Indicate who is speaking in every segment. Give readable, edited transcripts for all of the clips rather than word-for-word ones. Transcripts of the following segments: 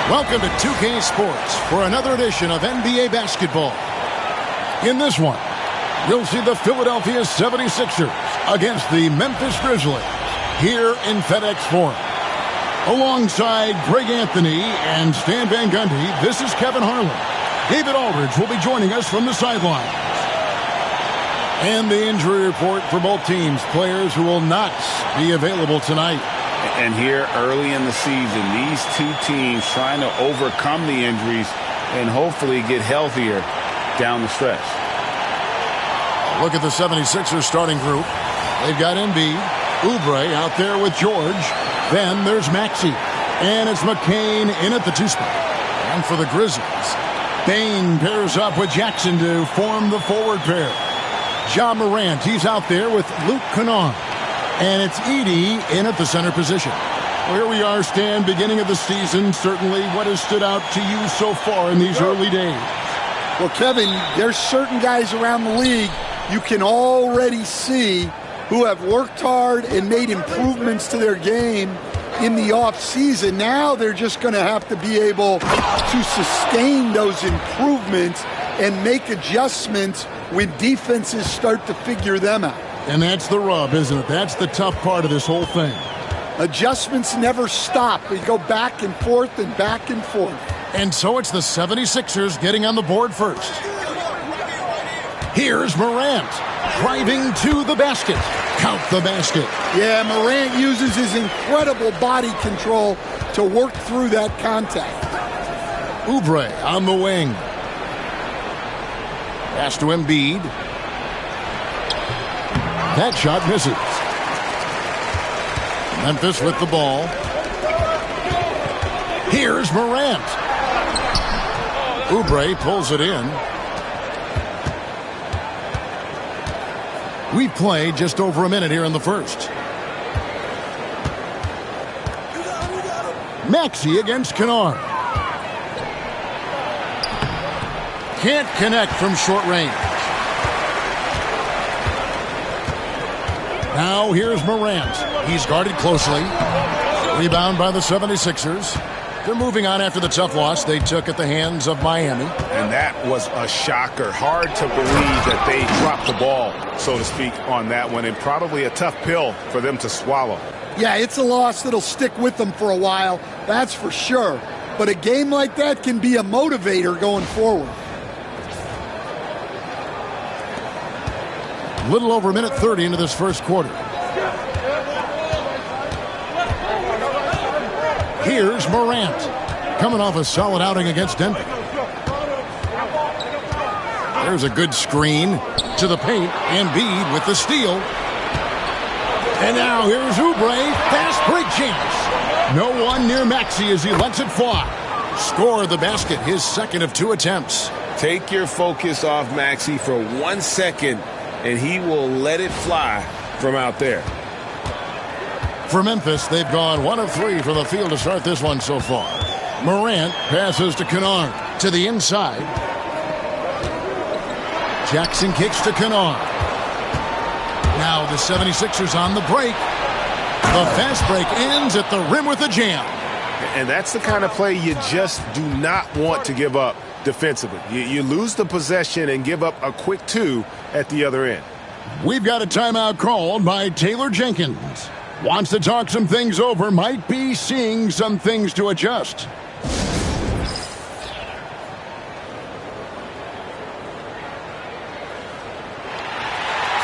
Speaker 1: Welcome to 2K Sports for another edition of NBA basketball. In this one, you'll see the Philadelphia 76ers against the Memphis Grizzlies here in FedEx Forum. Alongside Greg Anthony and Stan Van Gundy, this is Kevin Harlan. David Aldridge will be joining us from the sidelines. And the injury report for both teams, players who will not be available tonight.
Speaker 2: And here early in the season, these two teams trying to overcome the injuries and hopefully get healthier down the stretch.
Speaker 1: Look at the 76ers starting group. They've got Embiid, Oubre out there with George. Then there's Maxey. And it's McCain in at the 2 spot. And for the Grizzlies, Bane pairs up with Jackson to form the forward pair. Ja Morant, he's out there with Luke Kennard. And it's Edey in at the center position. Well, here we are, Stan, beginning of the season. Certainly, what has stood out to you so far in these early days?
Speaker 3: Well, Kevin, there's certain guys around the league you can already see who have worked hard and made improvements to their game in the offseason. Now they're just going to have to be able to sustain those improvements and make adjustments when defenses start to figure them out.
Speaker 1: And that's the rub, isn't it? That's the tough part of this whole thing.
Speaker 3: Adjustments never stop. They go back and forth and back and forth.
Speaker 1: And so it's the 76ers getting on the board first. Here's Morant driving to the basket. Count the basket.
Speaker 3: Yeah, Morant uses his incredible body control to work through that contact.
Speaker 1: Oubre on the wing. Pass to Embiid. That shot misses. Memphis with the ball. Here's Morant. Oubre pulls it in. We played just over a minute here in the first. Maxey against Kennard. Can't connect from short range. Now here's Morant. He's guarded closely. Rebound by the 76ers. They're moving on after the tough loss they took at the hands of Miami.
Speaker 2: And that was a shocker. Hard to believe that they dropped the ball, so to speak, on that one. And probably a tough pill for them to swallow.
Speaker 3: Yeah, it's a loss that'll stick with them for a while. That's for sure. But a game like that can be a motivator going forward.
Speaker 1: A little over a minute 30 into this first quarter. Here's Morant, coming off a solid outing against Denver. There's a good screen to the paint. Embiid with the steal. And now here's Oubre. Fast break chance. No one near Maxey as he lets it fly. Score the basket, his second of 2 attempts.
Speaker 2: Take your focus off Maxey for 1 second, and he will let it fly from out there.
Speaker 1: For Memphis, they've gone 1 of 3 from the field to start this one so far. Morant passes to Kennard to the inside. Jackson kicks to Kennard. Now the 76ers on the break. The fast break ends at the rim with a jam.
Speaker 2: And that's the kind of play you just do not want to give up defensively. You lose the possession and give up a quick 2 at the other end.
Speaker 1: We've got a timeout called by Taylor Jenkins. Wants to talk some things over, might be seeing some things to adjust.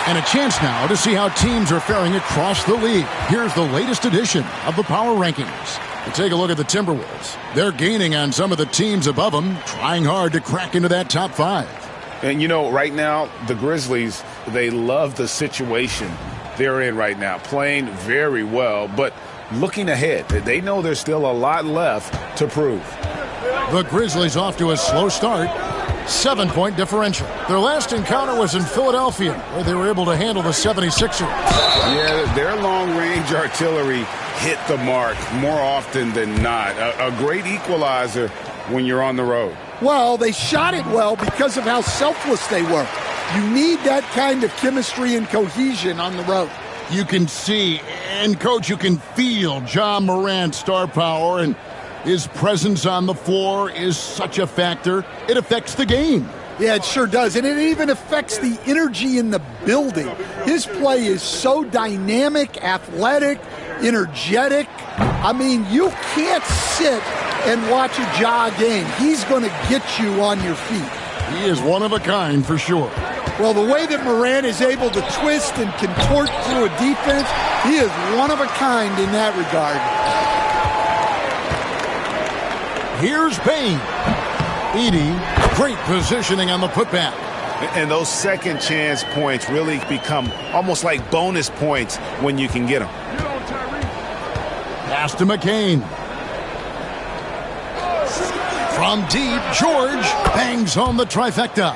Speaker 1: And a chance now to see how teams are faring across the league. Here's the latest edition of the Power Rankings. We take a look at the Timberwolves. They're gaining on some of the teams above them, trying hard to crack into that top 5.
Speaker 2: And, you know, right now, the Grizzlies, they love the situation they're in right now, playing very well, but looking ahead, they know there's still a lot left to prove.
Speaker 1: The Grizzlies off to a slow start. 7-point differential. Their last encounter was in Philadelphia, where they were able to handle the 76ers.
Speaker 2: Yeah, their long-range artillery hit the mark more often than not. A great equalizer when you're on the road.
Speaker 3: Well, they shot it well because of how selfless they were. You need that kind of chemistry and cohesion on the road.
Speaker 1: You can see, and, Coach, you can feel Ja Morant's star power, and His presence on the floor is such a factor. It affects the game.
Speaker 3: Yeah, it sure does. And it even affects the energy in the building. His play is so dynamic, athletic, energetic. I mean, you can't sit and watch a Ja game. He's going to get you on your feet.
Speaker 1: He is one of a kind for sure.
Speaker 3: Well, the way that Morant is able to twist and contort through a defense, he is one of a kind in that regard.
Speaker 1: Here's Payne. Edey, great positioning on the putback.
Speaker 2: And those second chance points really become almost like bonus points when you can get them.
Speaker 1: Pass to McCain. From deep, George bangs home the trifecta.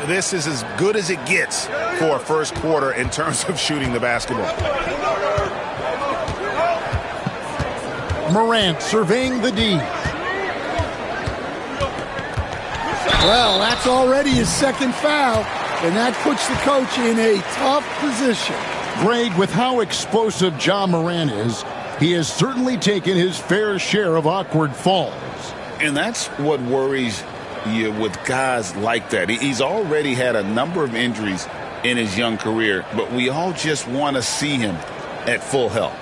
Speaker 2: This is as good as it gets for a first quarter in terms of shooting the basketball.
Speaker 1: Morant surveying the D.
Speaker 3: Well, that's already his second foul, and that puts the coach in a tough position.
Speaker 1: Greg, with how explosive Ja Morant is, he has certainly taken his fair share of awkward falls.
Speaker 2: And that's what worries you with guys like that. He's already had a number of injuries in his young career, but we all just want to see him at full health.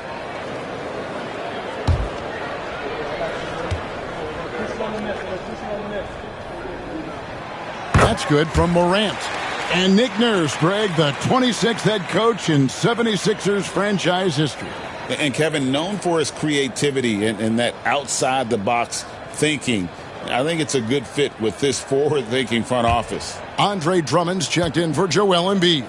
Speaker 1: That's good from Morant. And Nick Nurse, Greg, the 26th head coach in 76ers franchise history.
Speaker 2: And Kevin, known for his creativity and that outside-the-box thinking, I think it's a good fit with this forward-thinking front office.
Speaker 1: Andre Drummond's checked in for Joel Embiid.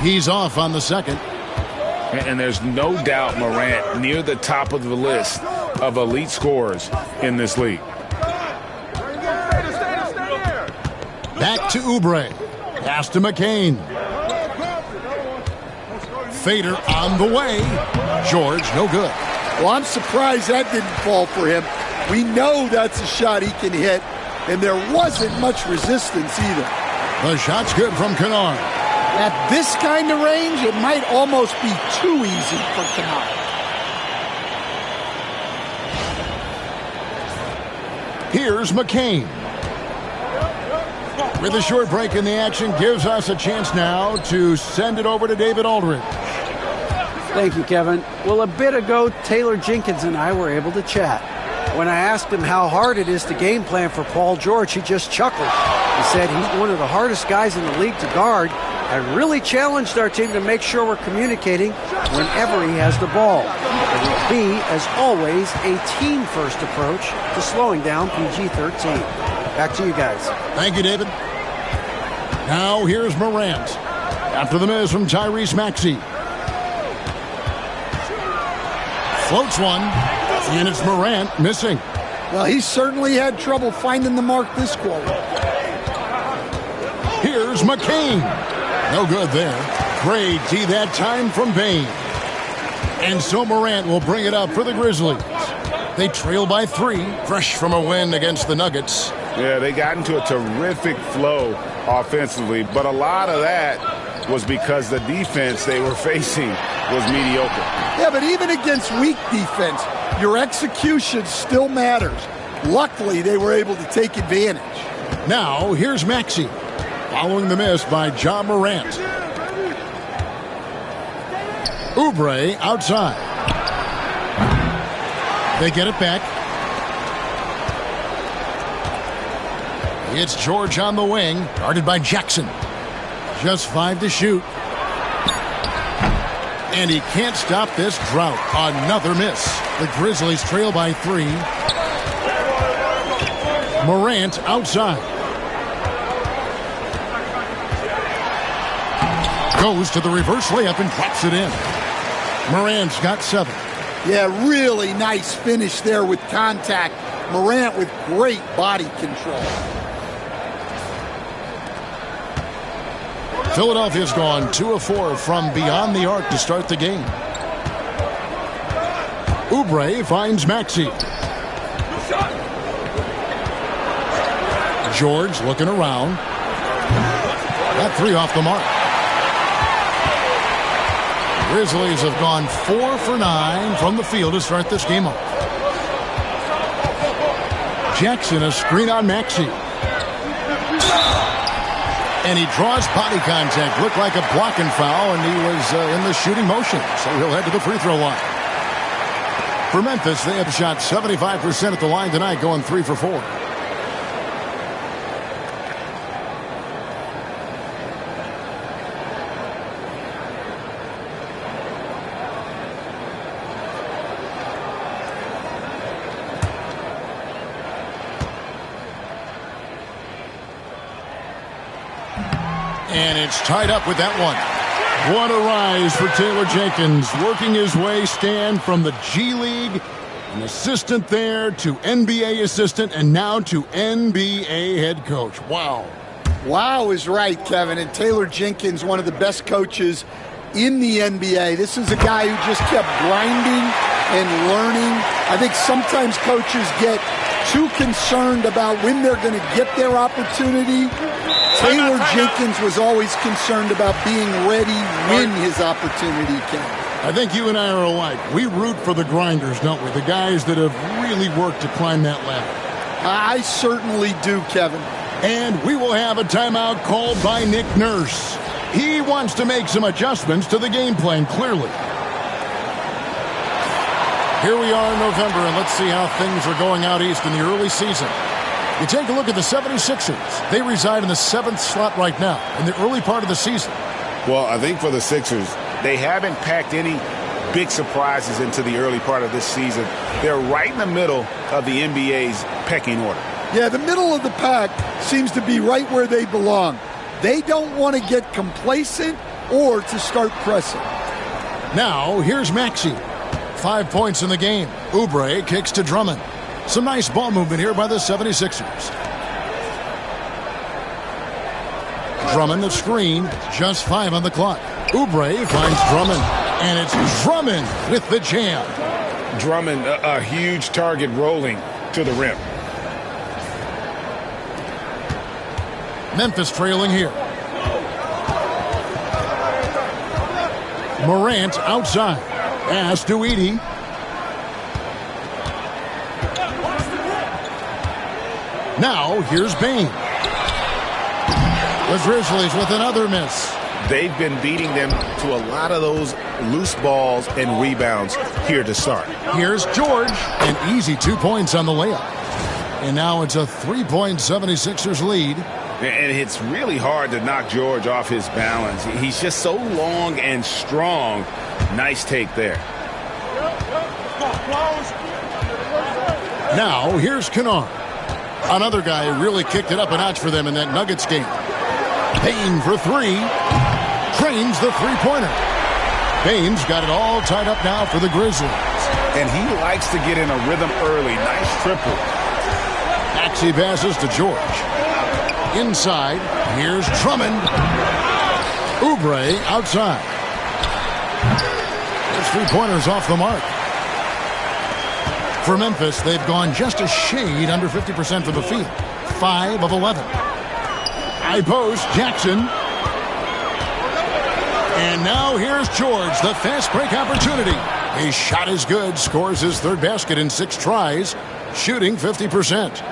Speaker 1: He's off on the second.
Speaker 2: And there's no doubt Morant near the top of the list of elite scorers in this league.
Speaker 1: Back to Oubre. Pass to McCain. Fader on the way. George, no good.
Speaker 3: Well, I'm surprised that didn't fall for him. We know that's a shot he can hit, and there wasn't much resistance either.
Speaker 1: The shot's good from Kennard.
Speaker 3: At this kind of range, it might almost be too easy for Kennard.
Speaker 1: Here's McCain. With a short break in the action, gives us a chance now to send it over to David Aldridge.
Speaker 4: Thank you, Kevin. Well, a bit ago, Taylor Jenkins and I were able to chat. When I asked him how hard it is to game plan for Paul George, he just chuckled. He said he's one of the hardest guys in the league to guard. I really challenged our team to make sure we're communicating whenever he has the ball. It will be, as always, a team-first approach to slowing down PG-13. Back to you guys.
Speaker 1: Thank you, David. Now here's Morant. After the miss from Tyrese Maxey. Floats one, and it's Morant missing.
Speaker 3: Well, he certainly had trouble finding the mark this quarter.
Speaker 1: Here's McCain. No good there. Great D that time from Payne. And so Morant will bring it up for the Grizzlies. They trail by 3, fresh from a win against the Nuggets.
Speaker 2: Yeah, they got into a terrific flow offensively, but a lot of that was because the defense they were facing was mediocre.
Speaker 3: Yeah, but even against weak defense, your execution still matters. Luckily, they were able to take advantage.
Speaker 1: Now, here's Maxey, following the miss by Ja Morant. Oubre outside. They get it back. It's George on the wing, guarded by Jackson. Just 5 to shoot. And he can't stop this drought. Another miss. The Grizzlies trail by 3. Morant outside. Goes to the reverse layup and drops it in. Morant's got 7.
Speaker 3: Yeah, really nice finish there with contact. Morant with great body control.
Speaker 1: Philadelphia's gone 2 of 4 from beyond the arc to start the game. Oubre finds Maxey. George looking around. That 3 off the mark. Grizzlies have gone 4 for 9 from the field to start this game off. Jackson, a screen on Maxey. And he draws body contact. Looked like a blocking foul, and he was in the shooting motion. So he'll head to the free throw line. For Memphis, they have shot 75% at the line tonight, going 3 for 4. And it's tied up with that one. What a rise for Taylor Jenkins, working his way, Stan, from the G League, an assistant there, to NBA assistant, and now to NBA head coach. Wow.
Speaker 3: Wow is right, Kevin. And Taylor Jenkins, one of the best coaches in the NBA. This is a guy who just kept grinding and learning. I think sometimes coaches get too concerned about when they're going to get their opportunity. Taylor Jenkins was always concerned about being ready when his opportunity came.
Speaker 1: I think you and I are alike. We root for the grinders, don't we? The guys that have really worked to climb that ladder.
Speaker 3: I certainly do, Kevin.
Speaker 1: And we will have a timeout called by Nick Nurse. He wants to make some adjustments to the game plan, clearly. Here we are in November, and let's see how things are going out east in the early season. You take a look at the 76ers. They reside in the 7th slot right now in the early part of the season.
Speaker 2: Well, I think for the Sixers, they haven't packed any big surprises into the early part of this season. They're right in the middle of the NBA's pecking order.
Speaker 3: Yeah, the middle of the pack seems to be right where they belong. They don't want to get complacent or to start pressing.
Speaker 1: Now, here's Maxey. 5 points in the game. Oubre kicks to Drummond. Some nice ball movement here by the 76ers. Drummond the screen. Just 5 on the clock. Oubre finds Drummond. And it's Drummond with the jam.
Speaker 2: Drummond, a huge target rolling to the rim.
Speaker 1: Memphis trailing here. Morant outside. Pass to Edey. Now, here's Bain. The Grizzlies with another miss.
Speaker 2: They've been beating them to a lot of those loose balls and rebounds here to start.
Speaker 1: Here's George. An easy 2 points on the layup. And now it's a 3-point 76ers lead.
Speaker 2: And it's really hard to knock George off his balance. He's just so long and strong. Nice take there.
Speaker 1: Now, here's Kennard. Another guy who really kicked it up a notch for them in that Nuggets game. Payne for 3. Trains the three-pointer. Payne's got it all tied up now for the Grizzlies.
Speaker 2: And he likes to get in a rhythm early. Nice triple.
Speaker 1: Maxey passes to George. Inside, here's Drummond. Oubre outside. Those three-pointers off the mark. For Memphis, they've gone just a shade under 50% from the field. 5 of 11. High post, Jackson. And now here's George, the fast break opportunity. His shot is good, scores his third basket in 6 tries, shooting 50%.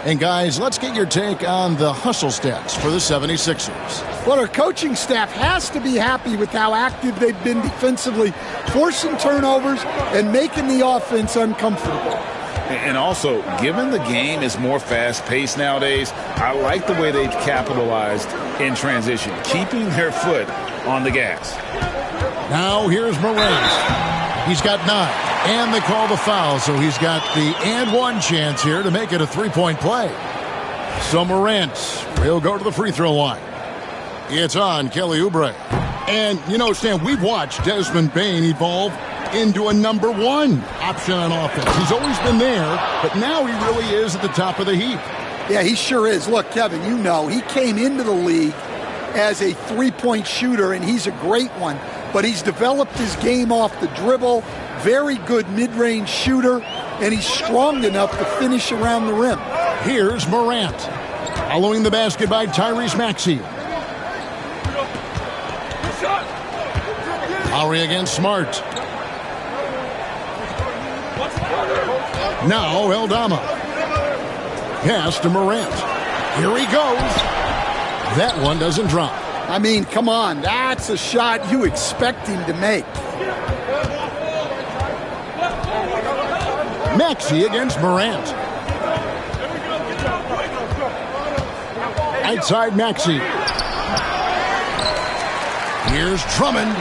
Speaker 1: And guys, let's get your take on the hustle stats for the 76ers.
Speaker 3: Well, our coaching staff has to be happy with how active they've been defensively, forcing turnovers and making the offense uncomfortable.
Speaker 2: And also, given the game is more fast-paced nowadays, I like the way they've capitalized in transition, keeping their foot on the gas.
Speaker 1: Now here's Morant. He's got 9, and they call the foul, so he's got the and one chance here to make it a 3-point play. So Morant will go to the free throw line. It's on Kelly Oubre. And, you know, Stan, we've watched Desmond Bain evolve into a number 1 option on offense. He's always been there, but now he really is at the top of the heap.
Speaker 3: Yeah, he sure is. Look, Kevin, you know, he came into the league as a three-point shooter, and he's a great one. But he's developed his game off the dribble, very good mid-range shooter, and he's strong enough to finish around the rim.
Speaker 1: Here's Morant. Following the basket by Tyrese Maxey. Lowry against Smart. Now Eldama. Pass to Morant. Here he goes. That one doesn't drop.
Speaker 3: I mean, come on. That's a shot you expect him to make.
Speaker 1: Maxey against Morant. Outside Maxey. Here's Drummond.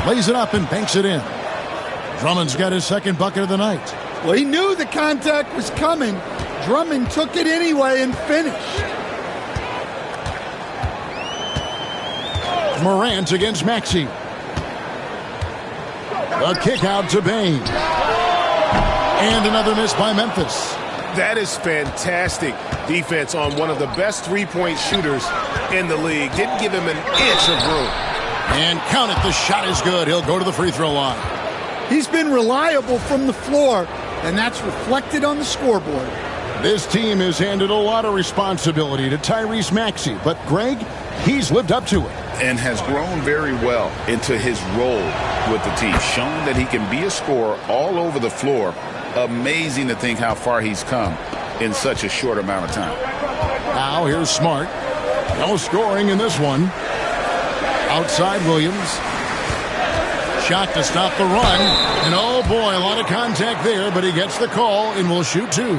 Speaker 1: Lays it up and banks it in. Drummond's got his second bucket of the night.
Speaker 3: Well, he knew the contact was coming. Drummond took it anyway and finished.
Speaker 1: Morant against Maxey. A kick out to Bane. And another miss by Memphis.
Speaker 2: That is fantastic defense on one of the best three-point shooters in the league. Didn't give him an inch of room.
Speaker 1: And count it, the shot is good. He'll go to the free throw line.
Speaker 3: He's been reliable from the floor, and that's reflected on the scoreboard.
Speaker 1: This team has handed a lot of responsibility to Tyrese Maxey, but Greg, he's lived up to it.
Speaker 2: And has grown very well into his role with the team, shown that he can be a scorer all over the floor. Amazing to think how far he's come in such a short amount of time.
Speaker 1: Now here's Smart. No scoring in this one. Outside Williams. Shot to stop the run. And oh boy, a lot of contact there, but he gets the call and will shoot two.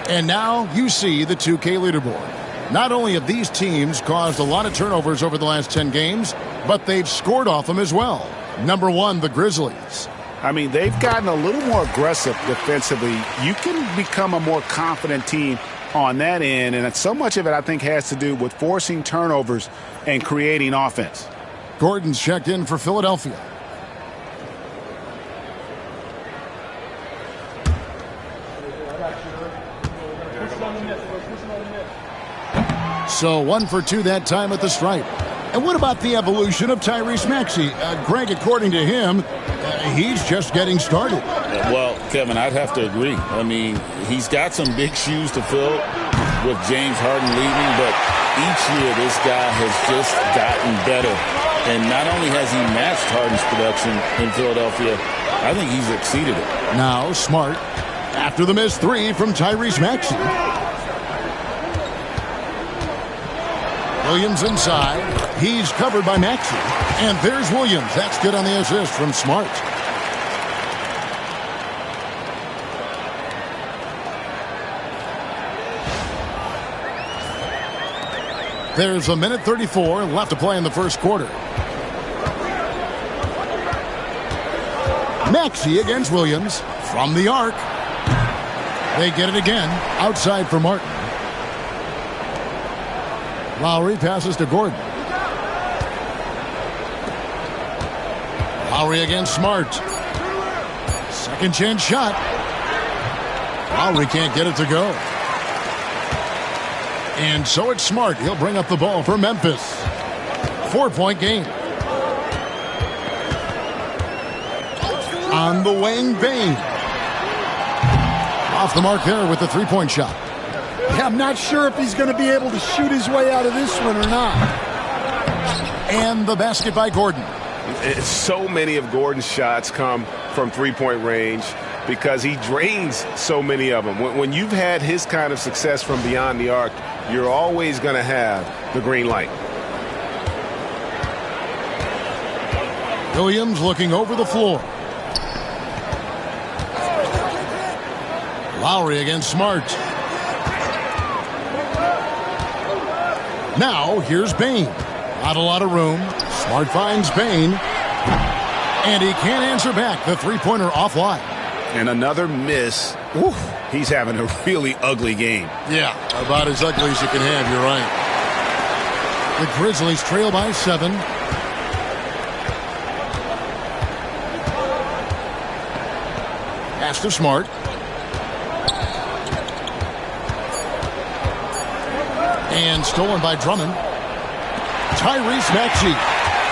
Speaker 1: And now you see the 2K leaderboard. Not only have these teams caused a lot of turnovers over the last 10 games, but they've scored off them as well. Number one, the Grizzlies.
Speaker 2: I mean, they've gotten a little more aggressive defensively. You can become a more confident team on that end, and so much of it, I think, has to do with forcing turnovers and creating offense.
Speaker 1: Gordon's checked in for Philadelphia. So 1 for 2 that time at the stripe. And what about the evolution of Tyrese Maxey? Greg, according to him, he's just getting started.
Speaker 5: Well, Kevin, I'd have to agree. I mean, he's got some big shoes to fill with James Harden leaving, but each year this guy has just gotten better. And not only has he matched Harden's production in Philadelphia, I think he's exceeded it.
Speaker 1: Now Smart, after the missed three from Tyrese Maxey. Williams inside. He's covered by Maxey. And there's Williams. That's good on the assist from Smart. There's a minute 34 left to play in the first quarter. Maxey against Williams from the arc. They get it again. Outside for Martin. Lowry passes to Gordon. Lowry against Smart. Second chance shot. Lowry can't get it to go. And so it's Smart. He'll bring up the ball for Memphis. 4-point game. On the wing, Bane. Off the mark there with the three-point shot.
Speaker 3: Yeah, I'm not sure if he's going to be able to shoot his way out of this one or not.
Speaker 1: And the basket by Gordon.
Speaker 6: So many of Gordon's shots come from three-point range because he drains so many of them. When you've had his kind of success from beyond the arc, you're always going to have the green light.
Speaker 1: Williams looking over the floor. Lowry against Smart. Now, here's Bane. Not a lot of room. Smart finds Bane. And he can't answer back. The three-pointer offline.
Speaker 2: And another miss. Oof, he's having a really ugly game.
Speaker 1: Yeah, about as ugly as you can have, you're right. The Grizzlies trail by 7. Pass to Smart. And stolen by Drummond. Tyrese Maxey.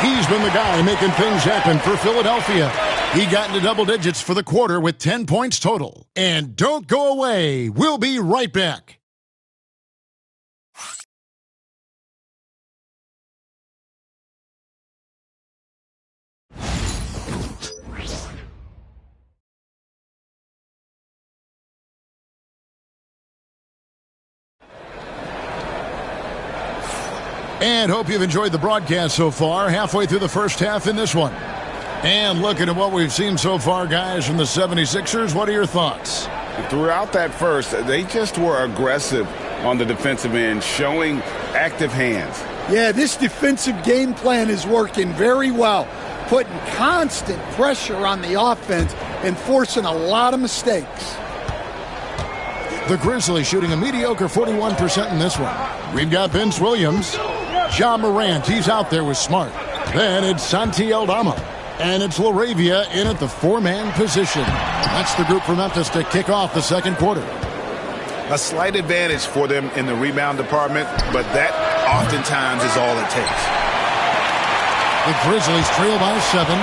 Speaker 1: He's been the guy making things happen for Philadelphia. He got into double digits for the quarter with 10 points total. And don't go away. We'll be right back. And hope you've enjoyed the broadcast so far. Halfway through the first half in this one. And looking at what we've seen so far, guys, from the 76ers, what are your thoughts?
Speaker 2: Throughout that first, they just were aggressive on the defensive end, showing active hands.
Speaker 3: Yeah, this defensive game plan is working very well, putting constant pressure on the offense and forcing a lot of mistakes.
Speaker 1: The Grizzlies shooting a mediocre 41% in this one. We've got Vince Williams. Ja Morant, he's out there with Smart. Then it's Santi Aldama. And it's LaRavia in at the four-man position. That's the group for Memphis to kick off the second quarter.
Speaker 2: A slight advantage for them in the rebound department, but that oftentimes is all it takes.
Speaker 1: The Grizzlies trail by 7.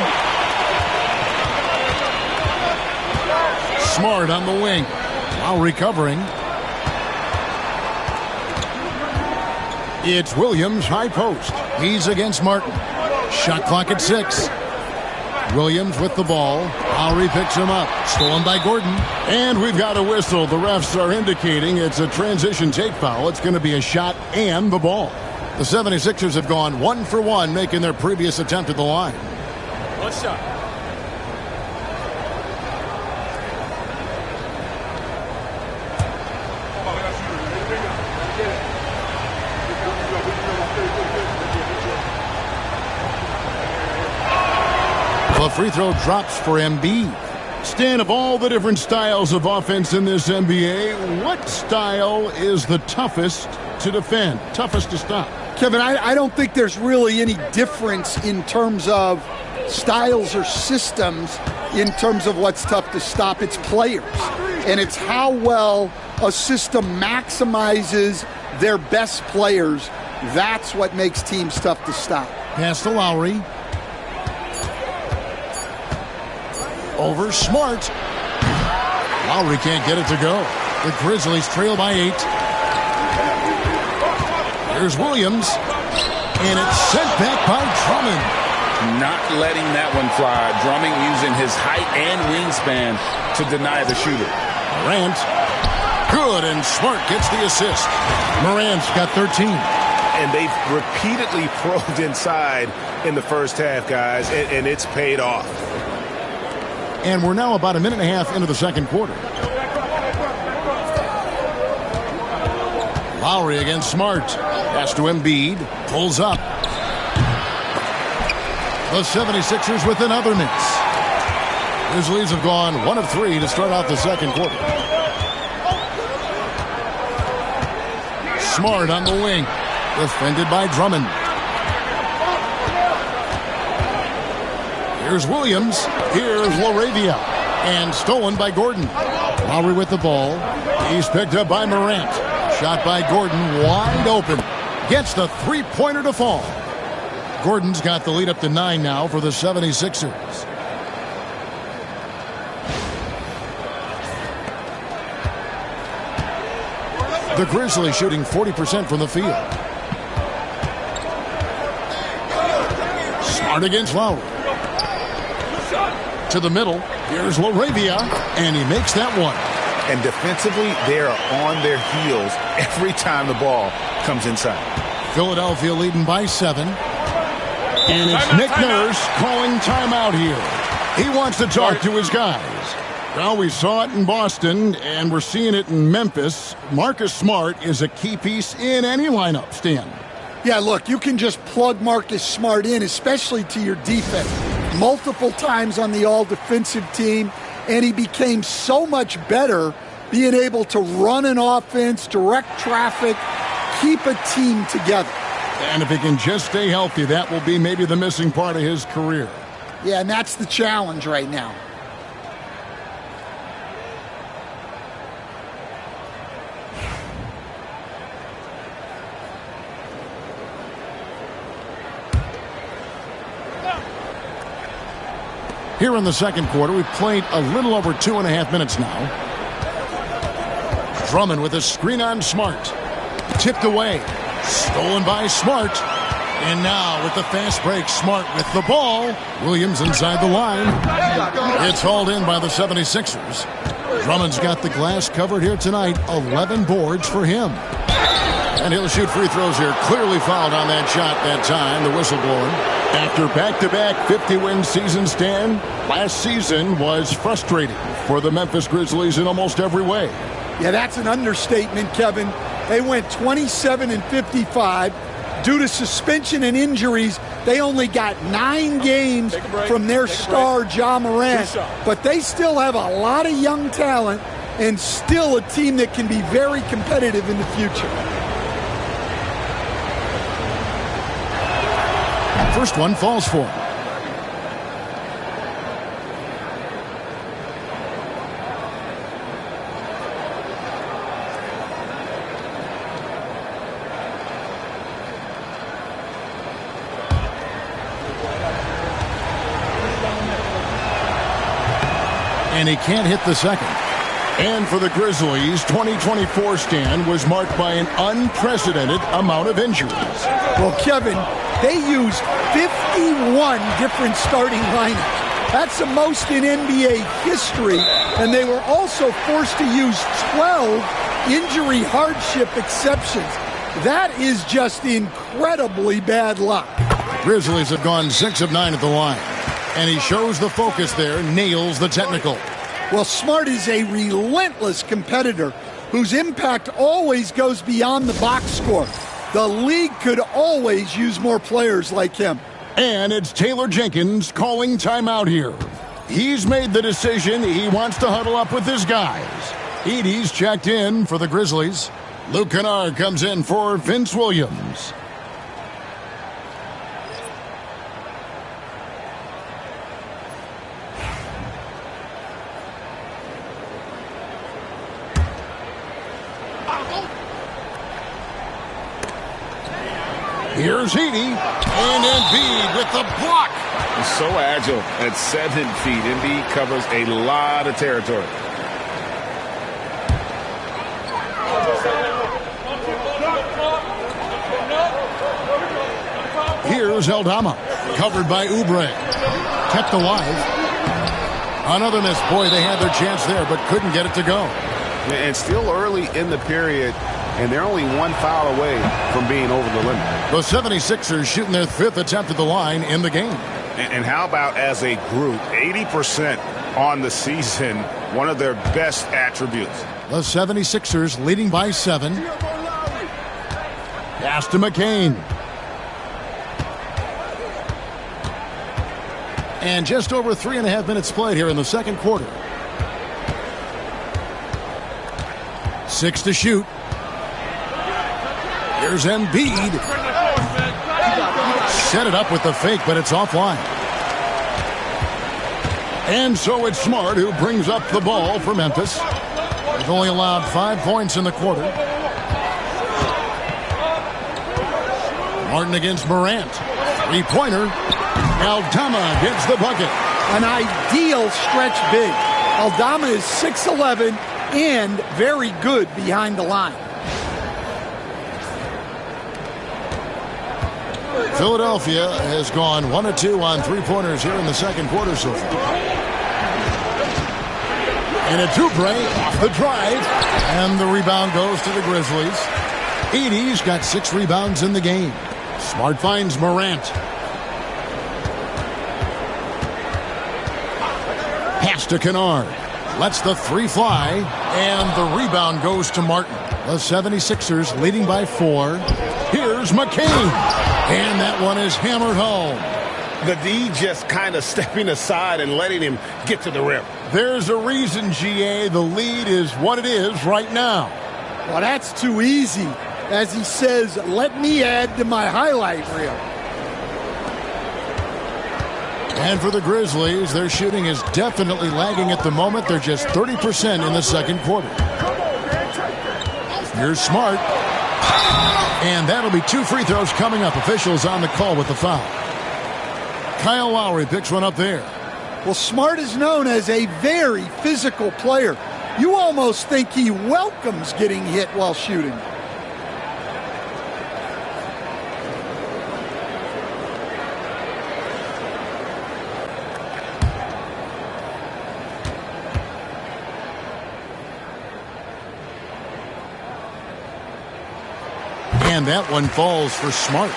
Speaker 1: Smart on the wing. While recovering. It's Williams, high post. He's against Martin. Shot clock at 6. Williams with the ball. Lowry picks him up. Stolen by Gordon. And we've got a whistle. The refs are indicating it's a transition take foul. It's going to be a shot and the ball. The 76ers have gone 1 for 1, making their previous attempt at the line.
Speaker 7: One shot.
Speaker 1: The free throw drops for Embiid. Stan, of all the different styles of offense in this NBA, what style is the toughest to defend, toughest to stop?
Speaker 3: Kevin, I don't think there's really any difference in terms of styles or systems in terms of what's tough to stop. It's players, and it's how well a system maximizes their best players. That's what makes teams tough to stop.
Speaker 1: Pass to Lowry. Over Smart. Lowry can't get it to go. The Grizzlies trail by 8. Here's Williams. And it's sent back by Drummond.
Speaker 5: Not letting that one fly. Drummond using his height and wingspan to deny the shooter.
Speaker 1: Morant. Good, and Smart gets the assist. Morant's got 13.
Speaker 6: And they've repeatedly probed inside in the first half, guys, and it's paid off.
Speaker 1: And we're now about a minute and a half into the second quarter. Lowry against Smart. Pass to Embiid. Pulls up. The 76ers with another miss. Grizzlies have gone 1 of 3 to start out the second quarter. Smart on the wing. Defended by Drummond. Here's Williams. Here's LaRavia. And stolen by Gordon. Lowry with the ball. He's picked up by Morant. Shot by Gordon. Wide open. Gets the three-pointer to fall. Gordon's got the lead up to 9 now for the 76ers. The Grizzlies shooting 40% from the field. Smart against Lowry. To the middle. Here's LaRavia, and he makes that one.
Speaker 2: And defensively, they are on their heels every time the ball comes inside.
Speaker 1: Philadelphia leading by 7. And it's Nick Nurse calling timeout here. He wants to talk to his guys. Well, we saw it in Boston, and we're seeing it in Memphis. Marcus Smart is a key piece in any lineup, Stan.
Speaker 3: Yeah, look, you can just plug Marcus Smart in, especially to your defense. Multiple times on the all-defensive team, and he became so much better being able to run an offense, direct traffic, keep a team together.
Speaker 1: And if he can just stay healthy, that will be maybe the missing part of his career.
Speaker 3: Yeah, and that's the challenge right now.
Speaker 1: Here in the second quarter, we've played a little over 2.5 minutes now. Drummond with a screen on Smart. Tipped away. Stolen by Smart. And now with the fast break, Smart with the ball. Williams inside the line. It's hauled in by the 76ers. Drummond's got the glass covered here tonight. 11 boards for him. And he'll shoot free throws here. Clearly fouled on that shot that time, the whistle blowing. After back-to-back 50-win seasons, Stan, last season was frustrating for the Memphis Grizzlies in almost every way.
Speaker 3: Yeah, that's an understatement, Kevin. They went 27-55. Due to suspension and injuries, they only got 9 games from their star, Ja Morant. But they still have a lot of young talent and still a team that can be very competitive in the future.
Speaker 1: First one falls for him. And he can't hit the second. And for the Grizzlies, 2024 stand was marked by an unprecedented amount of injuries.
Speaker 3: Well, Kevin, they used 51 different starting lineups. That's the most in NBA history. And they were also forced to use 12 injury hardship exceptions. That is just incredibly bad luck.
Speaker 1: Grizzlies have gone 6 of 9 at the line. And he shows the focus there, nails the technical.
Speaker 3: Well, Smart is a relentless competitor whose impact always goes beyond the box score. The league could always use more players like him.
Speaker 1: And it's Taylor Jenkins calling timeout here. He's made the decision he wants to huddle up with his guys. Edey's checked in for the Grizzlies. Luke Kennard comes in for Vince Williams. Here's Edey, and Embiid with the block.
Speaker 2: He's so agile at 7 feet. Embiid covers a lot of territory.
Speaker 1: Here's Aldama, covered by Oubre. Kept alive. Another miss. Boy, they had their chance there, but couldn't get it to go.
Speaker 2: And still early in the period, and they're only 1 foul away from being over the limit.
Speaker 1: The 76ers shooting their 5th attempt at the line in the game.
Speaker 2: And how about as a group, 80% on the season, one of their best attributes.
Speaker 1: The 76ers leading by 7. Pass to McCain. And just over 3.5 minutes played here in the second quarter. 6 to shoot. Here's Embiid. Set it up with the fake, but it's offline. And so it's Smart who brings up the ball for Memphis. They've only allowed 5 points in the quarter. Martin against Morant. 3-pointer. Aldama gets the bucket.
Speaker 3: An ideal stretch big. Aldama is 6'11" and very good behind the line.
Speaker 1: Philadelphia has gone 1 of 2 on 3-pointers here in the second quarter so far. And it's Oubre off the drive. And the rebound goes to the Grizzlies. Edey's got 6 rebounds in the game. Smart finds Morant. Pass to Kennard. Lets the 3 fly. And the rebound goes to Martin. The 76ers leading by 4. Here's McCain. And that one is hammered home.
Speaker 2: The D just kind of stepping aside and letting him get to the rim.
Speaker 1: There's a reason, GA, the lead is what it is right now.
Speaker 3: Well, that's too easy. As he says, let me add to my highlight reel.
Speaker 1: And for the Grizzlies, their shooting is definitely lagging at the moment. They're just 30% in the second quarter. Here's Smart. And that'll be 2 free throws coming up. Officials on the call with the foul. Kyle Lowry picks one up there.
Speaker 3: Well, Smart is known as a very physical player. You almost think he welcomes getting hit while shooting.
Speaker 1: And that one falls for Smart.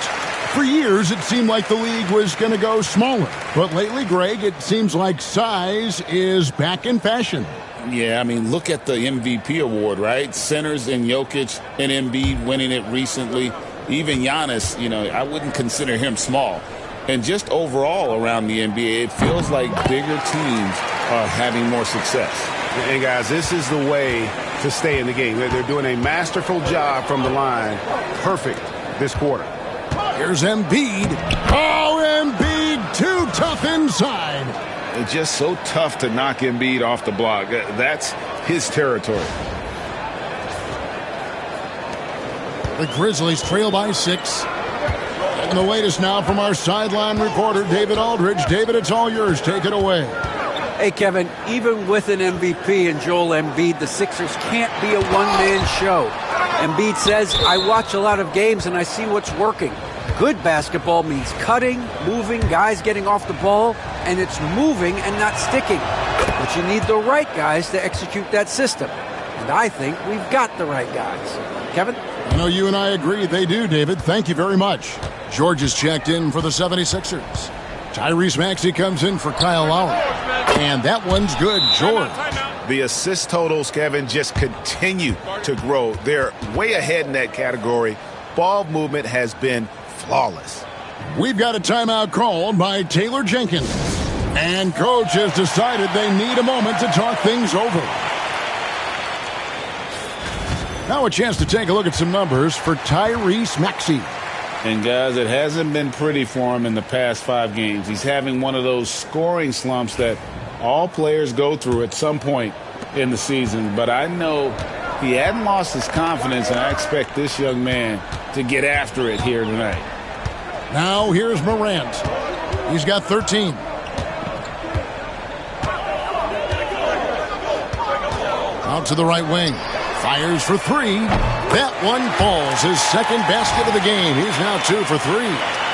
Speaker 1: For years, it seemed like the league was going to go smaller. But lately, Greg, it seems like size is back in fashion.
Speaker 5: Yeah, I mean, look at the MVP award, right? Centers and Jokic and Embiid winning it recently. Even Giannis, I wouldn't consider him small. And just overall around the NBA, it feels like bigger teams are having more success.
Speaker 6: And, guys, this is the way to stay in the game. They're doing a masterful job from the line. Perfect this quarter.
Speaker 1: Here's Embiid. Oh, Embiid, too tough inside.
Speaker 2: It's just so tough to knock Embiid off the block. That's his territory.
Speaker 1: The Grizzlies trail by 6. And the latest now from our sideline reporter, David Aldridge. David, it's all yours. Take it away.
Speaker 4: Hey, Kevin, even with an MVP and Joel Embiid, the Sixers can't be a one-man show. Embiid says, I watch a lot of games and I see what's working. Good basketball means cutting, moving, guys getting off the ball, and it's moving and not sticking. But you need the right guys to execute that system. And I think we've got the right guys. Kevin?
Speaker 1: I know you and I agree they do, David. Thank you very much. George is checked in for the 76ers. Tyrese Maxey comes in for Kyle Lowry. And that one's good, George.
Speaker 2: The assist totals, Kevin, just continue to grow. They're way ahead in that category. Ball movement has been flawless.
Speaker 1: We've got a timeout called by Taylor Jenkins. And coach has decided they need a moment to talk things over. Now a chance to take a look at some numbers for Tyrese Maxey.
Speaker 5: And, guys, it hasn't been pretty for him in the past 5 games. He's having one of those scoring slumps that all players go through at some point in the season. But I know he hadn't lost his confidence, and I expect this young man to get after it here tonight.
Speaker 1: Now here's Morant. He's got 13. Out to the right wing. Fires for 3. That one falls. His second basket of the game. He's now 2 for 3.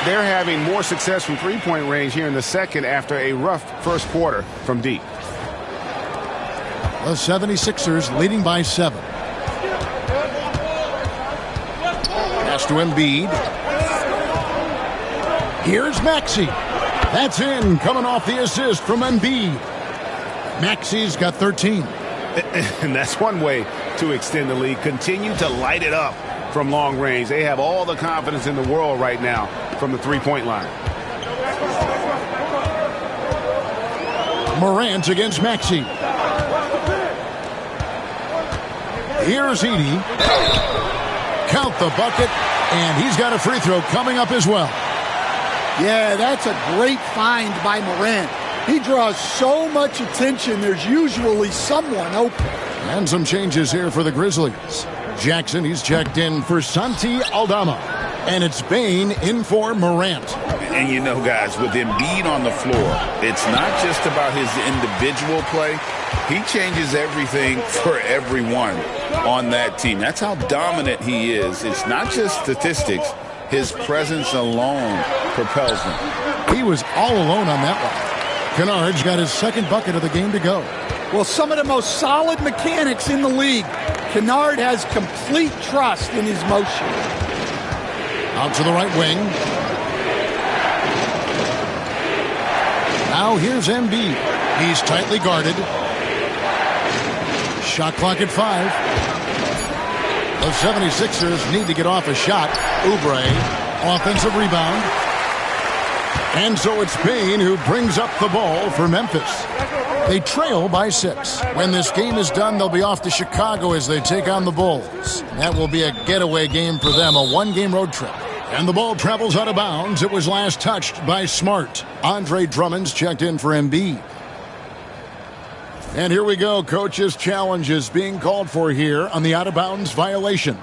Speaker 6: They're having more success from three-point range here in the second after a rough first quarter from deep.
Speaker 1: The 76ers leading by 7. Pass to Embiid. Here's Maxey. That's in, coming off the assist from Embiid. Maxey's got 13.
Speaker 6: And that's one way to extend the lead. Continue to light it up from long range. They have all the confidence in the world right now from the three-point line.
Speaker 1: Morant against Maxey. Here's Edey. Count the bucket, and he's got a free throw coming up as well.
Speaker 3: Yeah, that's a great find by Morant. He draws so much attention, there's usually someone open.
Speaker 1: And some changes here for the Grizzlies. Jackson, he's checked in for Santi Aldama. And it's Bane in for Morant.
Speaker 5: And guys, with Embiid on the floor, it's not just about his individual play. He changes everything for everyone on that team. That's how dominant he is. It's not just statistics. His presence alone propels them.
Speaker 1: He was all alone on that one. Kennard's got his second bucket of the game to go.
Speaker 3: Well, some of the most solid mechanics in the league. Kennard has complete trust in his motion.
Speaker 1: Out to the right wing. Now here's Embiid. He's tightly guarded. Shot clock at 5. The 76ers need to get off a shot. Oubre, offensive rebound. And so it's Payne who brings up the ball for Memphis. They trail by 6. When this game is done, they'll be off to Chicago as they take on the Bulls. That will be a getaway game for them, a one-game road trip. And the ball travels out of bounds. It was last touched by Smart. Andre Drummond's checked in for Embiid. And here we go. Coach's challenge is being called for here on the out-of-bounds violation.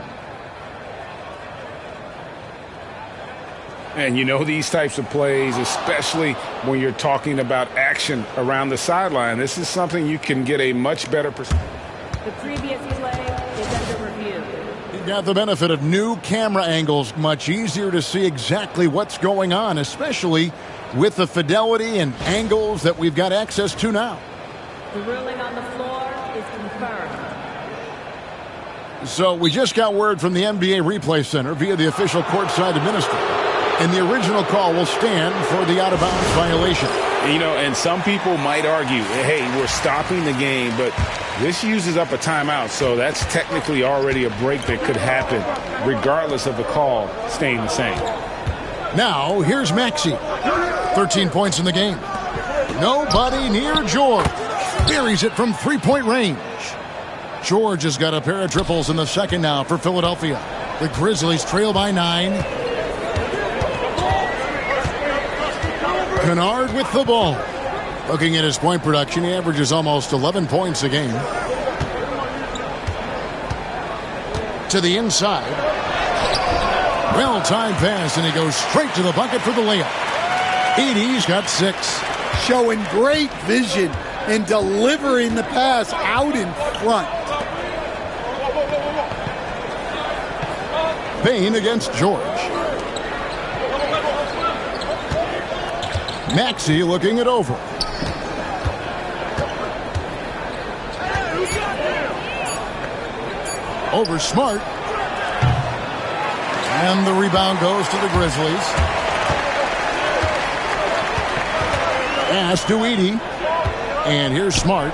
Speaker 6: And these types of plays, especially when you're talking about action around the sideline, this is something you can get a much better perspective.
Speaker 7: The previous play is under review.
Speaker 1: You got the benefit of new camera angles. Much easier to see exactly what's going on, especially with the fidelity and angles that we've got access to now.
Speaker 7: The ruling on the floor is confirmed.
Speaker 1: So we just got word from the NBA Replay Center via the official courtside administrator, and the original call will stand for the out-of-bounds violation.
Speaker 2: You know, and some people might argue, hey, we're stopping the game, but this uses up a timeout, so that's technically already a break that could happen regardless of the call staying the same.
Speaker 1: Now, here's Maxey. 13 points in the game. Nobody near George. Buries it from three-point range. George has got a pair of triples in the second now for Philadelphia. The Grizzlies trail by 9. Kennard with the ball. Looking at his point production, he averages almost 11 points a game. To the inside. Well-timed pass, and he goes straight to the bucket for the layup. Edey's got 6.
Speaker 3: Showing great vision and delivering the pass out in front.
Speaker 1: Payne against George. Maxey looking it over. Over Smart. And the rebound goes to the Grizzlies. Pass to Edey. And here's Smart.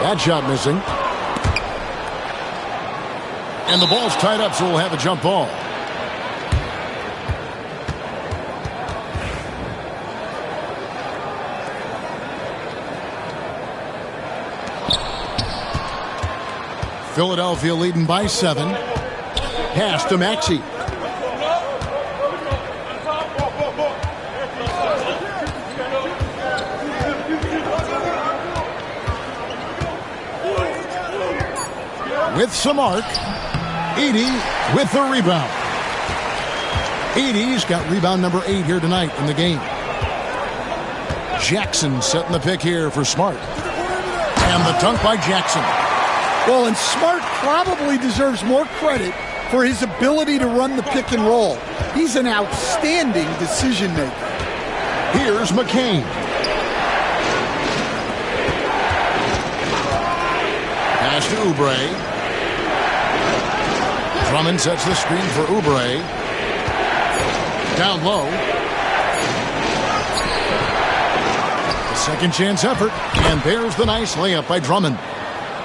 Speaker 1: That shot missing. And the ball's tied up, so we'll have a jump ball. Philadelphia leading by 7. Pass to Maxey. With some arc. Edey with the rebound. Edey's got rebound number 8 here tonight in the game. Jackson setting the pick here for Smart. And the dunk by Jackson.
Speaker 3: Well, and Smart probably deserves more credit for his ability to run the pick and roll. He's an outstanding decision maker.
Speaker 1: Here's McCain. Pass to Oubre. Drummond sets the screen for Oubre. Down low. A second chance effort. And there's the nice layup by Drummond.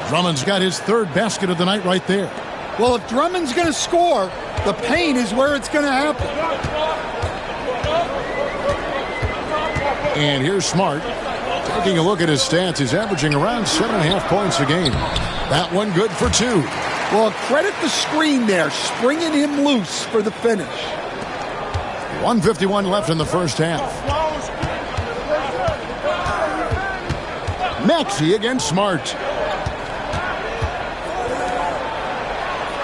Speaker 1: Drummond's got his 3rd basket of the night right there.
Speaker 3: Well, if Drummond's going to score, the paint is where it's going to happen.
Speaker 1: And here's Smart. Taking a look at his stats, he's averaging around 7.5 points a game. That one good for 2.
Speaker 3: Well, credit the screen there, springing him loose for the finish.
Speaker 1: 1:51 left in the first half. Maxey against Smart.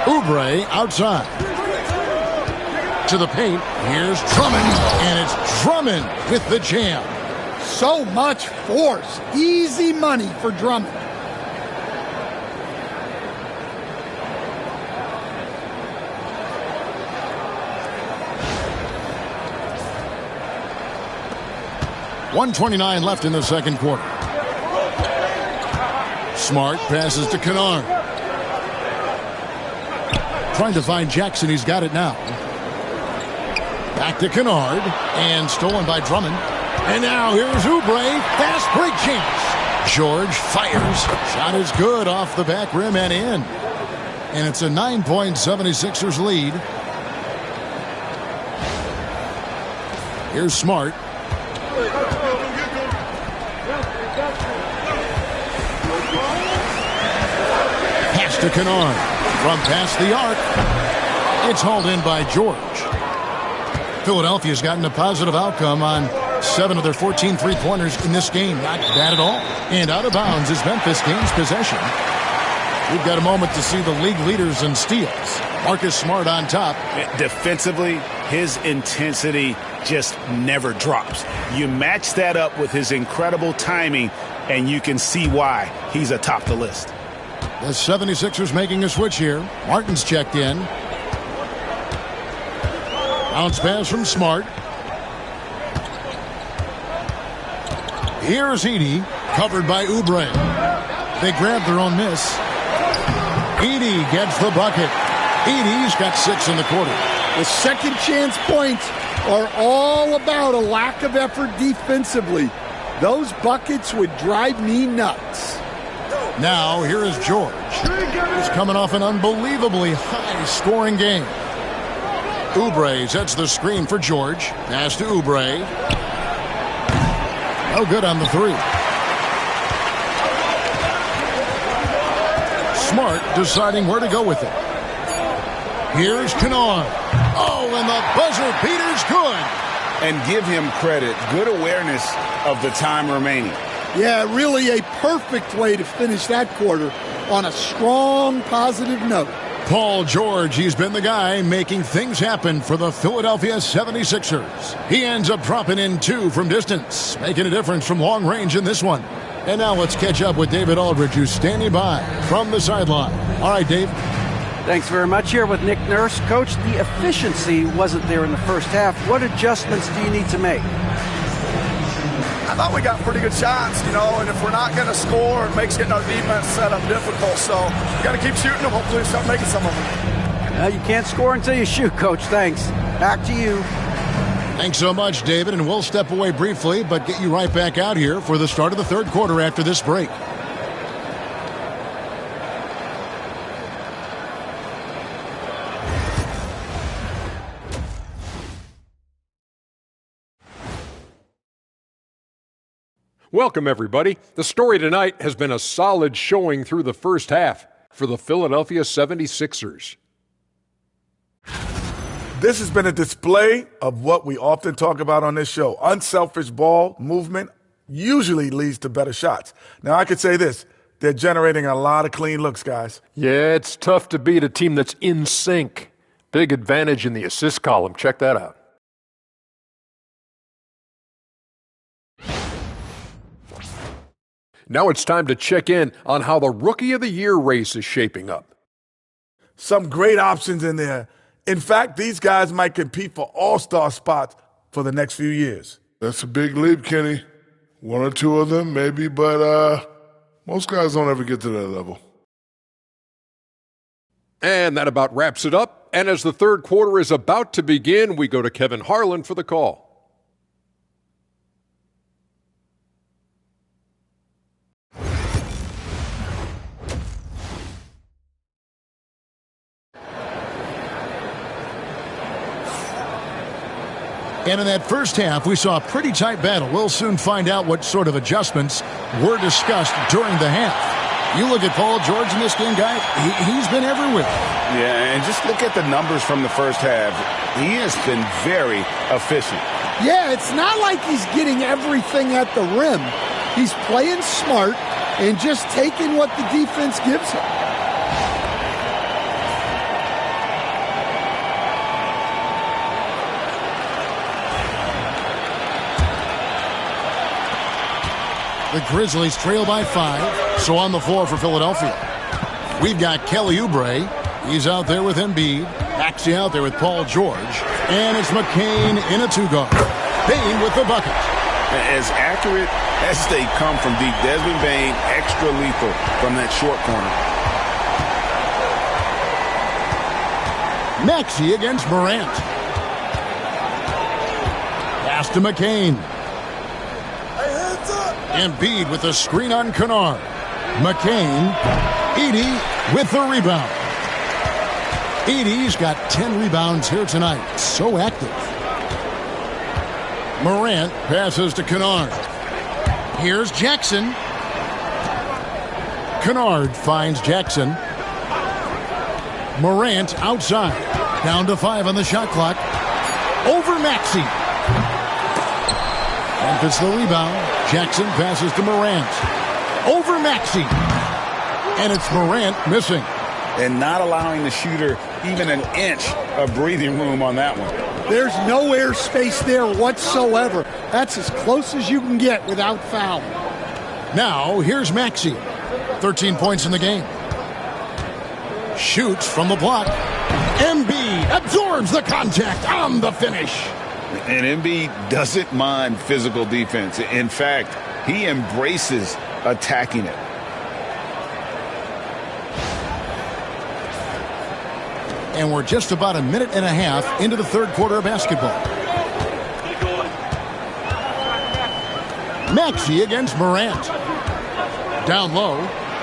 Speaker 1: Oubre outside. To the paint. Here's Drummond. And it's Drummond with the jam.
Speaker 3: So much force. Easy money for Drummond.
Speaker 1: .129 left in the second quarter. Smart passes to Kennard. Trying to find Jackson. He's got it now. Back to Kennard. And stolen by Drummond. And now here's Oubre. Fast break chance. George fires. Shot is good off the back rim and in. And it's a 9-point 76ers lead. Here's Smart. Pass to Kennard. From past the arc. It's hauled in by George. Philadelphia's gotten a positive outcome on 7 of their 14 three-pointers in this game. Not bad at all. And out of bounds as Memphis gains possession. We've got a moment to see the league leaders in steals. Marcus Smart on top.
Speaker 2: Defensively, his intensity just never drops. You match that up with his incredible timing, and you can see why he's atop the list.
Speaker 1: The 76ers making a switch here. Martin's checked in. Bounce pass from Smart. Here's Edey, covered by Oubre. They grab their own miss. Edey gets the bucket. Edey's got 6 in the quarter.
Speaker 3: The second chance points are all about a lack of effort defensively. Those buckets would drive me nuts.
Speaker 1: Now, here is George. He's coming off an unbelievably high-scoring game. Oubre sets the screen for George. Pass to Oubre. No good on the 3. Smart deciding where to go with it. Here's Kennard. Oh, and the buzzer beater's good.
Speaker 2: And give him credit. Good awareness of the time remaining.
Speaker 3: Yeah, really a perfect way to finish that quarter on a strong, positive note.
Speaker 1: Paul George, he's been the guy making things happen for the Philadelphia 76ers. He ends up dropping in 2 from distance, making a difference from long range in this one. And now let's catch up with David Aldridge, who's standing by from the sideline. All right, Dave.
Speaker 4: Thanks very much. Here with Nick Nurse. Coach, the efficiency wasn't there in the first half. What adjustments do you need to make?
Speaker 8: I thought we got pretty good shots, and if we're not going to score, it makes getting our defense set up difficult. So we got to keep shooting them. Hopefully we start making some of them.
Speaker 4: You can't score until you shoot, Coach. Thanks. Back to you.
Speaker 1: Thanks so much, David, and we'll step away briefly, but get you right back out here for the start of the third quarter after this break.
Speaker 9: Welcome, everybody. The story tonight has been a solid showing through the first half for the Philadelphia 76ers.
Speaker 10: This has been a display of what we often talk about on this show. Unselfish ball movement usually leads to better shots. Now, I could say this. They're generating a lot of clean looks, guys.
Speaker 9: Yeah, it's tough to beat a team that's in sync. Big advantage in the assist column. Check that out. Now it's time to check in on how the Rookie of the Year race is shaping up.
Speaker 10: Some great options in there. In fact, these guys might compete for all-star spots for the next few years.
Speaker 11: That's a big leap, Kenny. 1 or 2 of them, maybe, but most guys don't ever get to that level.
Speaker 9: And that about wraps it up. And as the third quarter is about to begin, we go to Kevin Harlan for the call.
Speaker 1: And in that first half, we saw a pretty tight battle. We'll soon find out what sort of adjustments were discussed during the half. You look at Paul George in this game, guy, he's been everywhere.
Speaker 2: Yeah, and just look at the numbers from the first half. He has been very efficient.
Speaker 3: Yeah, it's not like he's getting everything at the rim. He's playing smart and just taking what the defense gives him.
Speaker 1: The Grizzlies trail by 5, so on the floor for Philadelphia. We've got Kelly Oubre. He's out there with Embiid. Maxey out there with Paul George. And it's McCain in a 2-guard. Bane with the bucket.
Speaker 2: As accurate as they come from deep, Desmond Bane extra lethal from that short corner.
Speaker 1: Maxey against Morant. Pass to McCain. Embiid with a screen on Kennard. McCain. Edey with the rebound. Edey's got 10 rebounds here tonight. So active. Morant passes to Kennard. Here's Jackson. Kennard finds Jackson. Morant outside. Down to 5 on the shot clock. Over Maxey. Memphis the rebound. Jackson passes to Morant. Over Maxey. And it's Morant missing.
Speaker 2: And not allowing the shooter even an inch of breathing room on that one.
Speaker 3: There's no air space there whatsoever. That's as close as you can get without foul.
Speaker 1: Now, here's Maxey. 13 points in the game. Shoots from the block. Embiid absorbs the contact on the finish.
Speaker 2: And Embiid doesn't mind physical defense. In fact, He embraces attacking it.
Speaker 1: And we're just about a minute and a half into the third quarter of basketball. Maxey against Morant. Down low.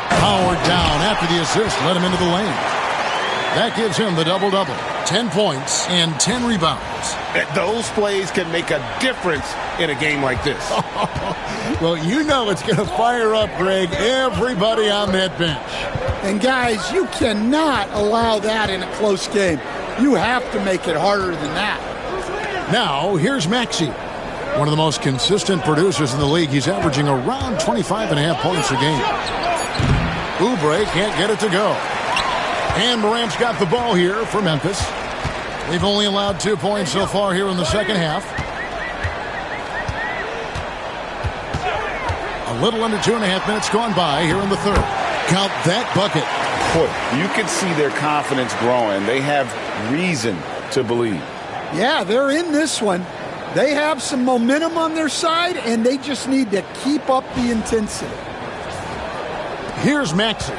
Speaker 1: Powered down after the assist. Let him into the lane. That gives him the double-double. 10 points and 10 rebounds.
Speaker 2: Those plays can make a difference in a game like this.
Speaker 1: Well, you know it's going to fire up, Greg, everybody on that bench.
Speaker 3: And, guys, you cannot allow that in a close game. You have to make it harder than that.
Speaker 1: Now, here's Maxey. One of the most consistent producers in the league. He's averaging around 25.5 points a game. Oubre can't get it to go. And Morant's got the ball here for Memphis. They've only allowed 2 points so far here in the second half. A little under 2.5 minutes gone by here in the third. Count that bucket.
Speaker 2: Boy, you can see their confidence growing. They have reason to believe.
Speaker 3: Yeah, they're in this one. They have some momentum on their side, and they just need to keep up the intensity.
Speaker 1: Here's Maxey.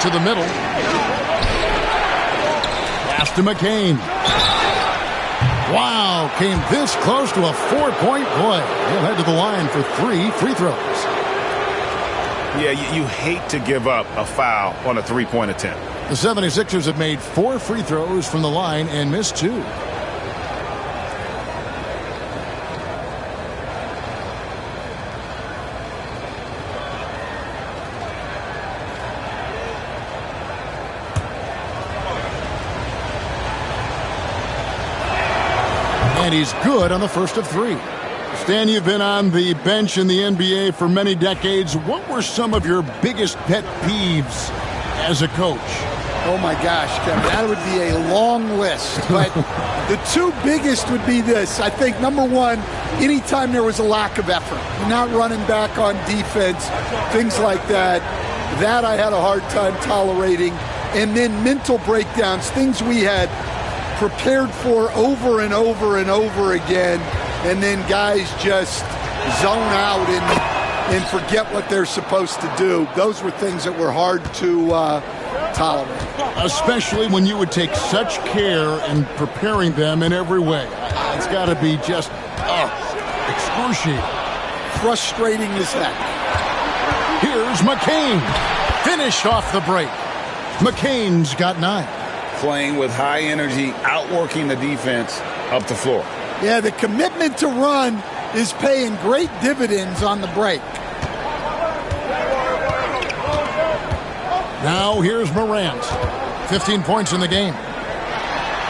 Speaker 1: To the middle. Pass to McCain. Wow, came this close to a 4-point play. He'll head to the line for 3 free throws.
Speaker 2: Yeah, you hate to give up a foul on a 3-point attempt.
Speaker 1: The 76ers have made 4 free throws from the line and missed 2. And he's good on the first of 3. Stan, you've been on the bench in the NBA for many decades. What were some of your biggest pet peeves as a coach?
Speaker 3: Oh, my gosh, Kevin, that would be a long list. But the 2 biggest would be this. I think, number one, anytime there was a lack of effort, not running back on defense, things like that, that I had a hard time tolerating. And then mental breakdowns, things we had prepared for over and over and over again, and then guys just zone out and forget what they're supposed to do. Those were things that were hard to tolerate. Especially when you would take such care in preparing them in every way. It's got to be just excruciating. Frustrating as heck.
Speaker 1: Here's McCain. Finished off the break. McCain's got 9.
Speaker 2: Playing with high energy, outworking the defense up the floor.
Speaker 3: Yeah, the commitment to run is paying great dividends on the break.
Speaker 1: Now here's Morant. 15 points in the game.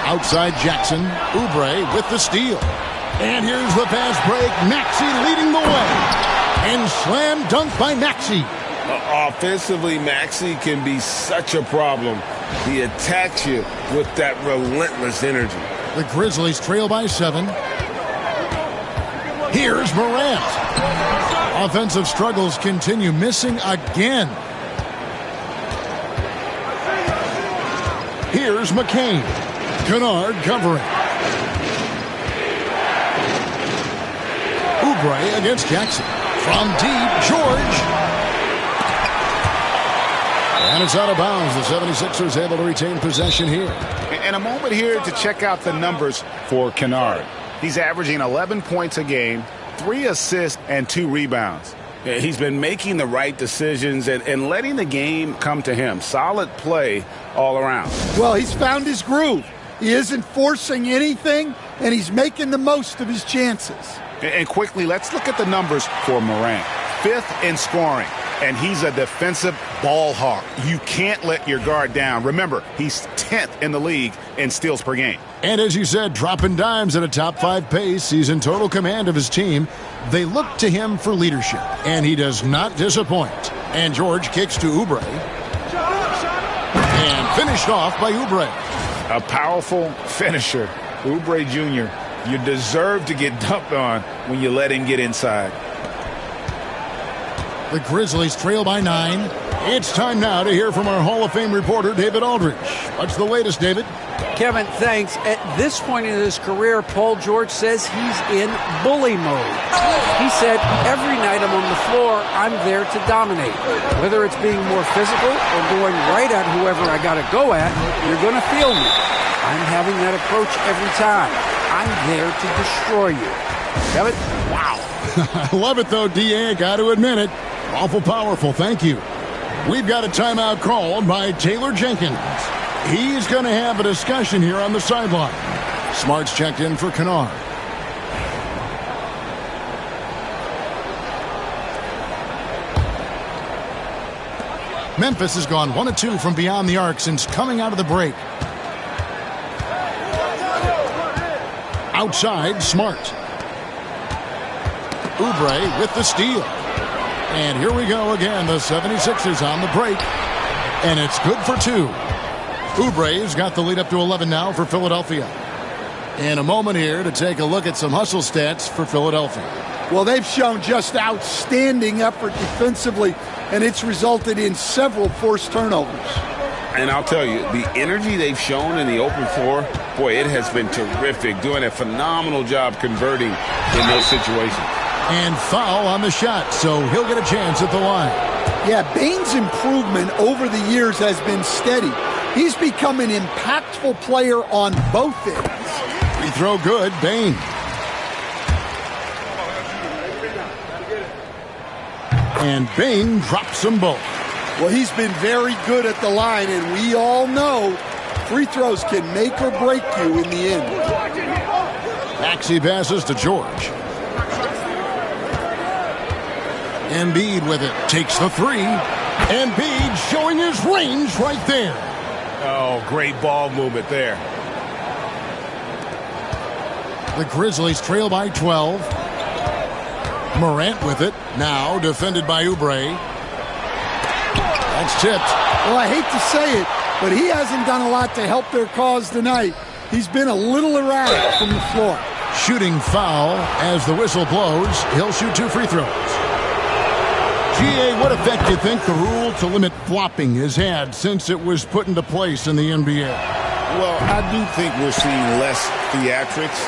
Speaker 1: Outside Jackson. Oubre with the steal. And here's the fast break. Maxey leading the way. And slam dunk by Maxey.
Speaker 2: Offensively, Maxey can be such a problem. He attacks you with that relentless energy.
Speaker 1: The Grizzlies trail by 7. Here's Morant. Offensive struggles continue, missing again. Here's McCain. Kennard covering. Oubre against Jackson. From deep, George. And it's out of bounds. The 76ers able to retain possession here.
Speaker 2: And a moment here to check out the numbers for Kennard. He's averaging 11 points a game, 3 assists, and 2 rebounds. He's been making the right decisions and letting the game come to him. Solid play all around.
Speaker 3: Well, he's found his groove. He isn't forcing anything, and he's making the most of his chances.
Speaker 2: And quickly, let's look at the numbers for Morant. 5th in scoring, and he's a defensive ball hawk. You can't let your guard down. Remember, he's 10th in the league in steals per game.
Speaker 1: And as you said, dropping dimes at a top 5 pace. He's in total command of his team. They look to him for leadership, and he does not disappoint. And George kicks to Oubre. And finished off by Oubre.
Speaker 2: A powerful finisher. Oubre Jr., you deserve to get dunked on when you let him get inside.
Speaker 1: The Grizzlies trail by 9. It's time now to hear from our Hall of Fame reporter, David Aldridge. What's the latest, David?
Speaker 4: Kevin, thanks. At this point in his career, Paul George says he's in bully mode. He said, every night I'm on the floor, I'm there to dominate. Whether it's being more physical or going right at whoever I got to go at, you're going to feel me. I'm having that approach every time. I'm there to destroy you. Kevin? Wow.
Speaker 1: I love it, though, D.A. I got to admit it. Awful powerful. Thank you. We've got a timeout called by Taylor Jenkins. He's going to have a discussion here on the sideline. Smart's checked in for Kennard. Memphis has gone 1 of 2 from beyond the arc since coming out of the break. Outside, Smart. Oubre with the steal. And here we go again. The 76ers on the break. And it's good for 2. Oubre's got the lead up to 11 now for Philadelphia. In a moment here to take a look at some hustle stats for Philadelphia.
Speaker 3: Well, they've shown just outstanding effort defensively, and it's resulted in several forced turnovers.
Speaker 2: And I'll tell you, the energy they've shown in the open floor, boy, it has been terrific, doing a phenomenal job converting in those situations.
Speaker 1: And foul on the shot, so he'll get a chance at the line.
Speaker 3: Yeah, Bane's improvement over the years has been steady. He's become an impactful player on both ends.
Speaker 1: Free throw good, Bane. And Bane drops them both.
Speaker 3: Well, he's been very good at the line, and we all know free throws can make or break you in the end.
Speaker 1: Maxey passes to George. Embiid with it. Takes the 3. Embiid showing his range right there.
Speaker 2: Oh, great ball movement there.
Speaker 1: The Grizzlies trail by 12. Morant with it. Now defended by Oubre. That's tipped.
Speaker 3: Well, I hate to say it, but he hasn't done a lot to help their cause tonight. He's been a little erratic from the floor.
Speaker 1: Shooting foul as the whistle blows. He'll shoot 2 free throws. G.A., what effect do you think the rule to limit flopping has had since it was put into place in the NBA?
Speaker 5: Well, I do think we're seeing less theatrics,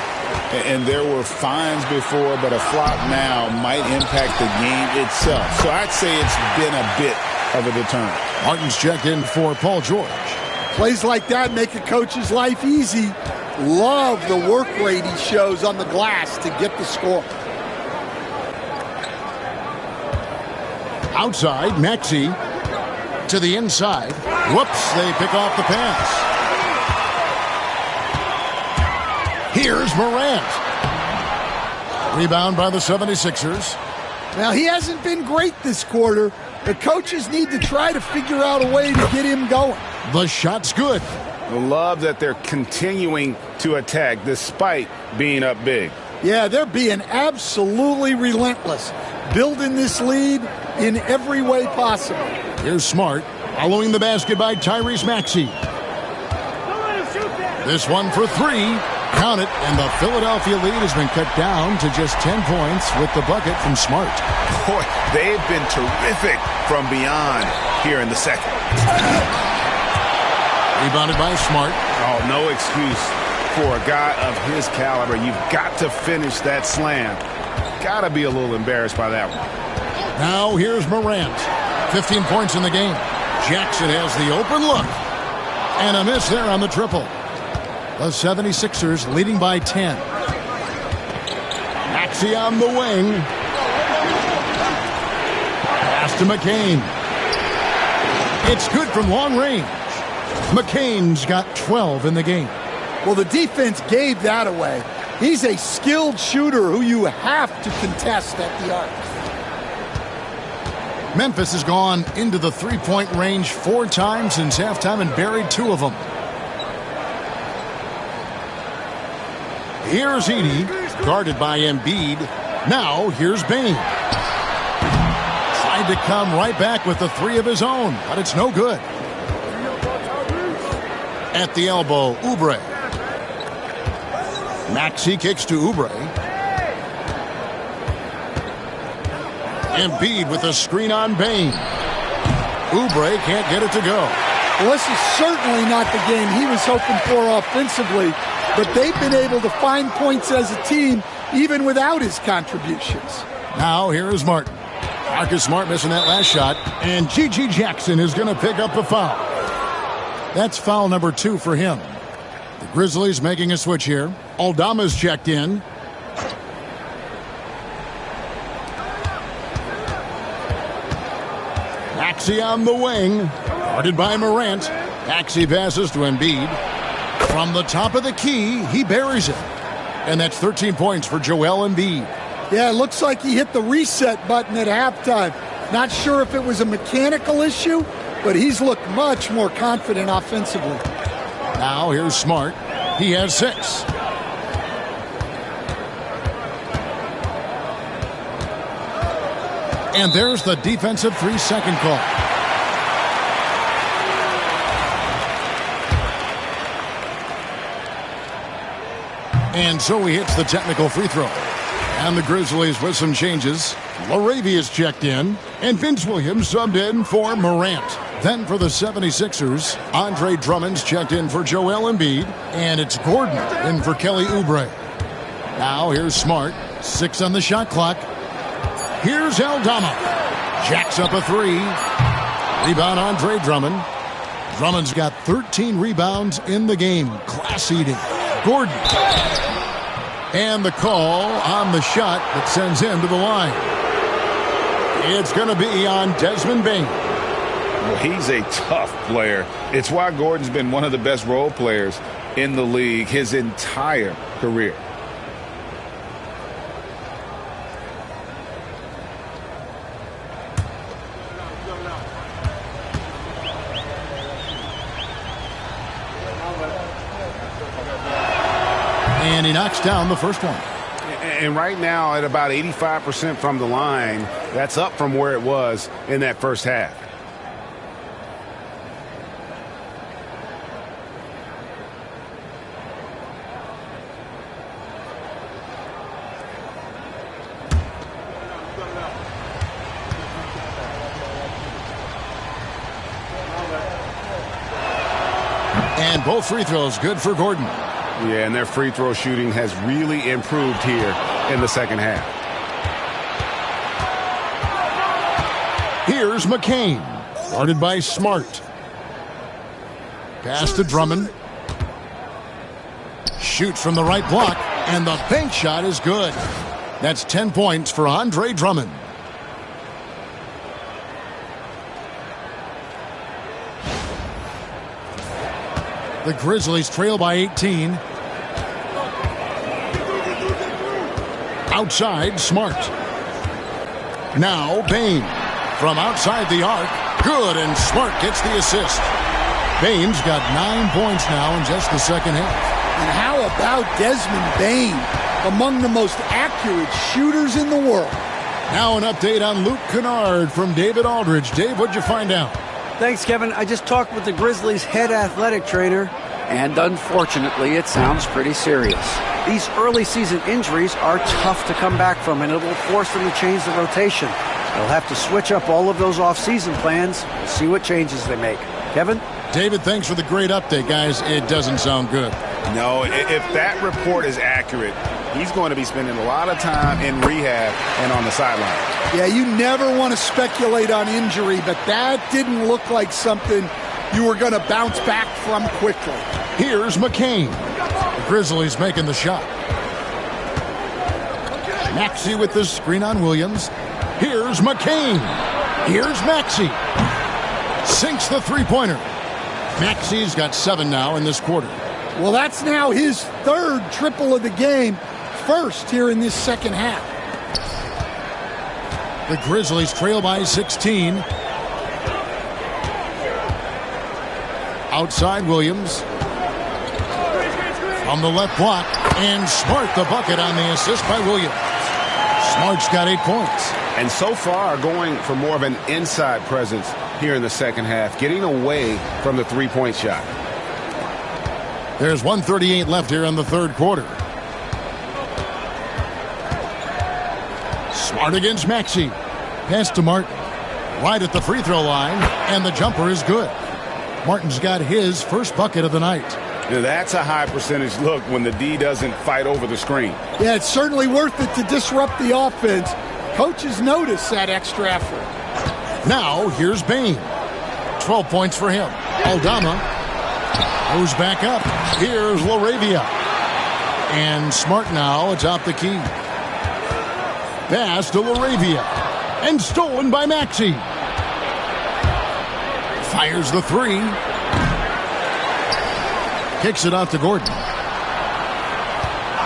Speaker 5: and there were fines before, but a flop now might impact the game itself. So I'd say it's been a bit of a deterrent.
Speaker 1: Martin's checked in for Paul George.
Speaker 3: Plays like that make a coach's life easy. Love the work rate he shows on the glass to get the score.
Speaker 1: Outside, Maxey to the inside. Whoops, they pick off the pass. Here's Morant. Rebound by the 76ers.
Speaker 3: Now, he hasn't been great this quarter. The coaches need to try to figure out a way to get him going.
Speaker 1: The shot's good.
Speaker 2: I love that they're continuing to attack despite being up big.
Speaker 3: Yeah, they're being absolutely relentless, building this lead in every way possible.
Speaker 1: Here's Smart, following the basket by Tyrese Maxey. This one for 3. Count it, and the Philadelphia lead has been cut down to just 10 points with the bucket from Smart.
Speaker 2: Boy, they've been terrific from beyond here in the second.
Speaker 1: Rebounded by Smart.
Speaker 2: Oh, no excuse for a guy of his caliber. You've got to finish that slam. Got to be a little embarrassed by that one.
Speaker 1: Now here's Morant. 15 points in the game. Jackson has the open look. And a miss there on the triple. The 76ers leading by 10. Maxey on the wing. Pass to McCain. It's good from long range. McCain's got 12 in the game.
Speaker 3: Well, the defense gave that away. He's a skilled shooter who you have to contest at the arc.
Speaker 1: Memphis has gone into the three-point range 4 times since halftime and buried 2 of them. Here's Edey, guarded by Embiid. Now here's Bane. Tried to come right back with the 3 of his own, but it's no good. At the elbow, Oubre. Maxey kicks to Oubre. Embiid with a screen on Bane. Oubre can't get it to go.
Speaker 3: Well, this is certainly not the game he was hoping for offensively, but they've been able to find points as a team even without his contributions.
Speaker 1: Now here is Martin. Marcus Smart missing that last shot, and G.G. Jackson is going to pick up the foul. That's foul number 2 for him. The Grizzlies making a switch here. Aldama's checked in. Maxey on the wing. Guarded by Morant. Maxey passes to Embiid. From the top of the key, he buries it. And that's 13 points for Joel Embiid.
Speaker 3: Yeah, it looks like he hit the reset button at halftime. Not sure if it was a mechanical issue, but he's looked much more confident offensively.
Speaker 1: Now here's Smart. He has 6. And there's the defensive 3-second call. And so he hits the technical free throw. And the Grizzlies with some changes. Laravia's checked in, and Vince Williams subbed in for Morant. Then for the 76ers, Andre Drummond's checked in for Joel Embiid, and it's Gordon in for Kelly Oubre. Now here's Smart, 6 on the shot clock. Here's Aldama. Jacks up a 3. Rebound Andre Drummond. Drummond's got 13 rebounds in the game. Class eating. Gordon. And the call on the shot that sends him to the line. It's going to be on Desmond Bane.
Speaker 2: Well, he's a tough player. It's why Gordon's been one of the best role players in the league his entire career.
Speaker 1: And he knocks down the first one.
Speaker 2: And right now at about 85% from the line, that's up from where it was in that first half.
Speaker 1: And both free throws good for Gordon.
Speaker 2: Yeah, and their free throw shooting has really improved here in the second half.
Speaker 1: Here's McCain, guarded by Smart. Pass to Drummond. Shoots from the right block, and the bank shot is good. That's 10 points for Andre Drummond. The Grizzlies trail by 18. Outside, Smart. Now, Bane. From outside the arc. Good, and Smart gets the assist. Bane's got 9 points now in just the second half.
Speaker 3: And how about Desmond Bane? Among the most accurate shooters in the world.
Speaker 1: Now an update on Luke Kennard from David Aldridge. Dave, what'd you find out?
Speaker 4: Thanks, Kevin. I just talked with the Grizzlies' head athletic trainer, and unfortunately, it sounds pretty serious. These early season injuries are tough to come back from, and it will force them to change the rotation. They'll have to switch up all of those off-season plans. We'll see what changes they make. Kevin?
Speaker 1: David, thanks for the great update, guys. It doesn't sound good.
Speaker 2: No, if that report is accurate, he's going to be spending a lot of time in rehab and on the sideline.
Speaker 3: Yeah, you never want to speculate on injury, but that didn't look like something you were going to bounce back from quickly.
Speaker 1: Here's McCain. The Grizzlies making the shot. Maxey with the screen on Williams. Here's McCain. Here's Maxey. Sinks the three-pointer. Maxey's got 7 now in this quarter.
Speaker 3: Well, that's now his 3rd triple of the game, first here in this second half.
Speaker 1: The Grizzlies trail by 16. Outside Williams. From the left block. And Smart the bucket on the assist by Williams. Smart's got 8 points.
Speaker 2: And so far going for more of an inside presence here in the second half, getting away from the three-point shot.
Speaker 1: There's 1:38 left here in the third quarter. Smart against Maxey. Pass to Martin. right at the free throw line, and the jumper is good. Martin's got his first bucket of the night.
Speaker 2: Now that's a high percentage look when the D doesn't fight over the screen.
Speaker 3: Yeah, it's certainly worth it to disrupt the offense. Coaches notice that extra effort.
Speaker 1: Now, here's Bain. 12 points for him. Aldama goes back up. Here's LaRavia. And Smart now atop the key. Pass to LaRavia. And stolen by Maxey. Fires the three. Kicks it out to Gordon.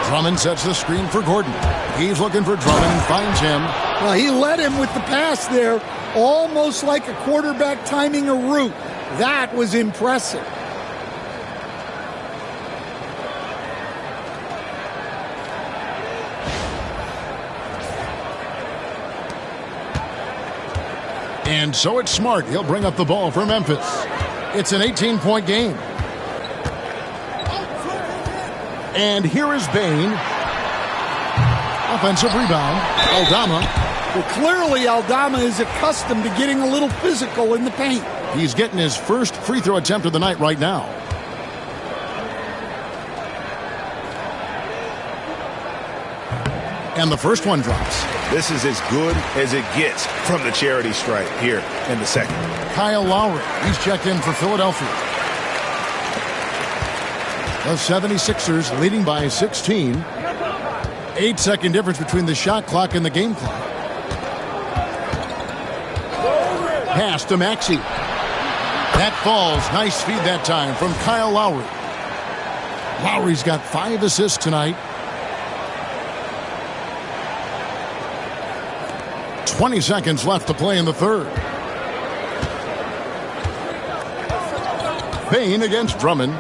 Speaker 1: Drummond sets the screen for Gordon. He's looking for Drummond and finds him.
Speaker 3: Well, he led him with the pass there, almost like a quarterback timing a route. That was impressive.
Speaker 1: And so it's Smart. He'll bring up the ball for Memphis. It's an 18-point game. And here is Bain. Offensive rebound. Aldama.
Speaker 3: Well, clearly Aldama is accustomed to getting a little physical in the paint.
Speaker 1: He's getting his first free throw attempt of the night right now. And the first one drops.
Speaker 2: This is as good as it gets from the charity stripe here in the second.
Speaker 1: Kyle Lowry. He's checked in for Philadelphia. The 76ers leading by 16. 8-second difference between the shot clock and the game clock. Pass to Maxey. That falls. Nice feed that time from Kyle Lowry. Lowry's got 5 assists tonight. 20 seconds left to play in the third. Bain against Drummond.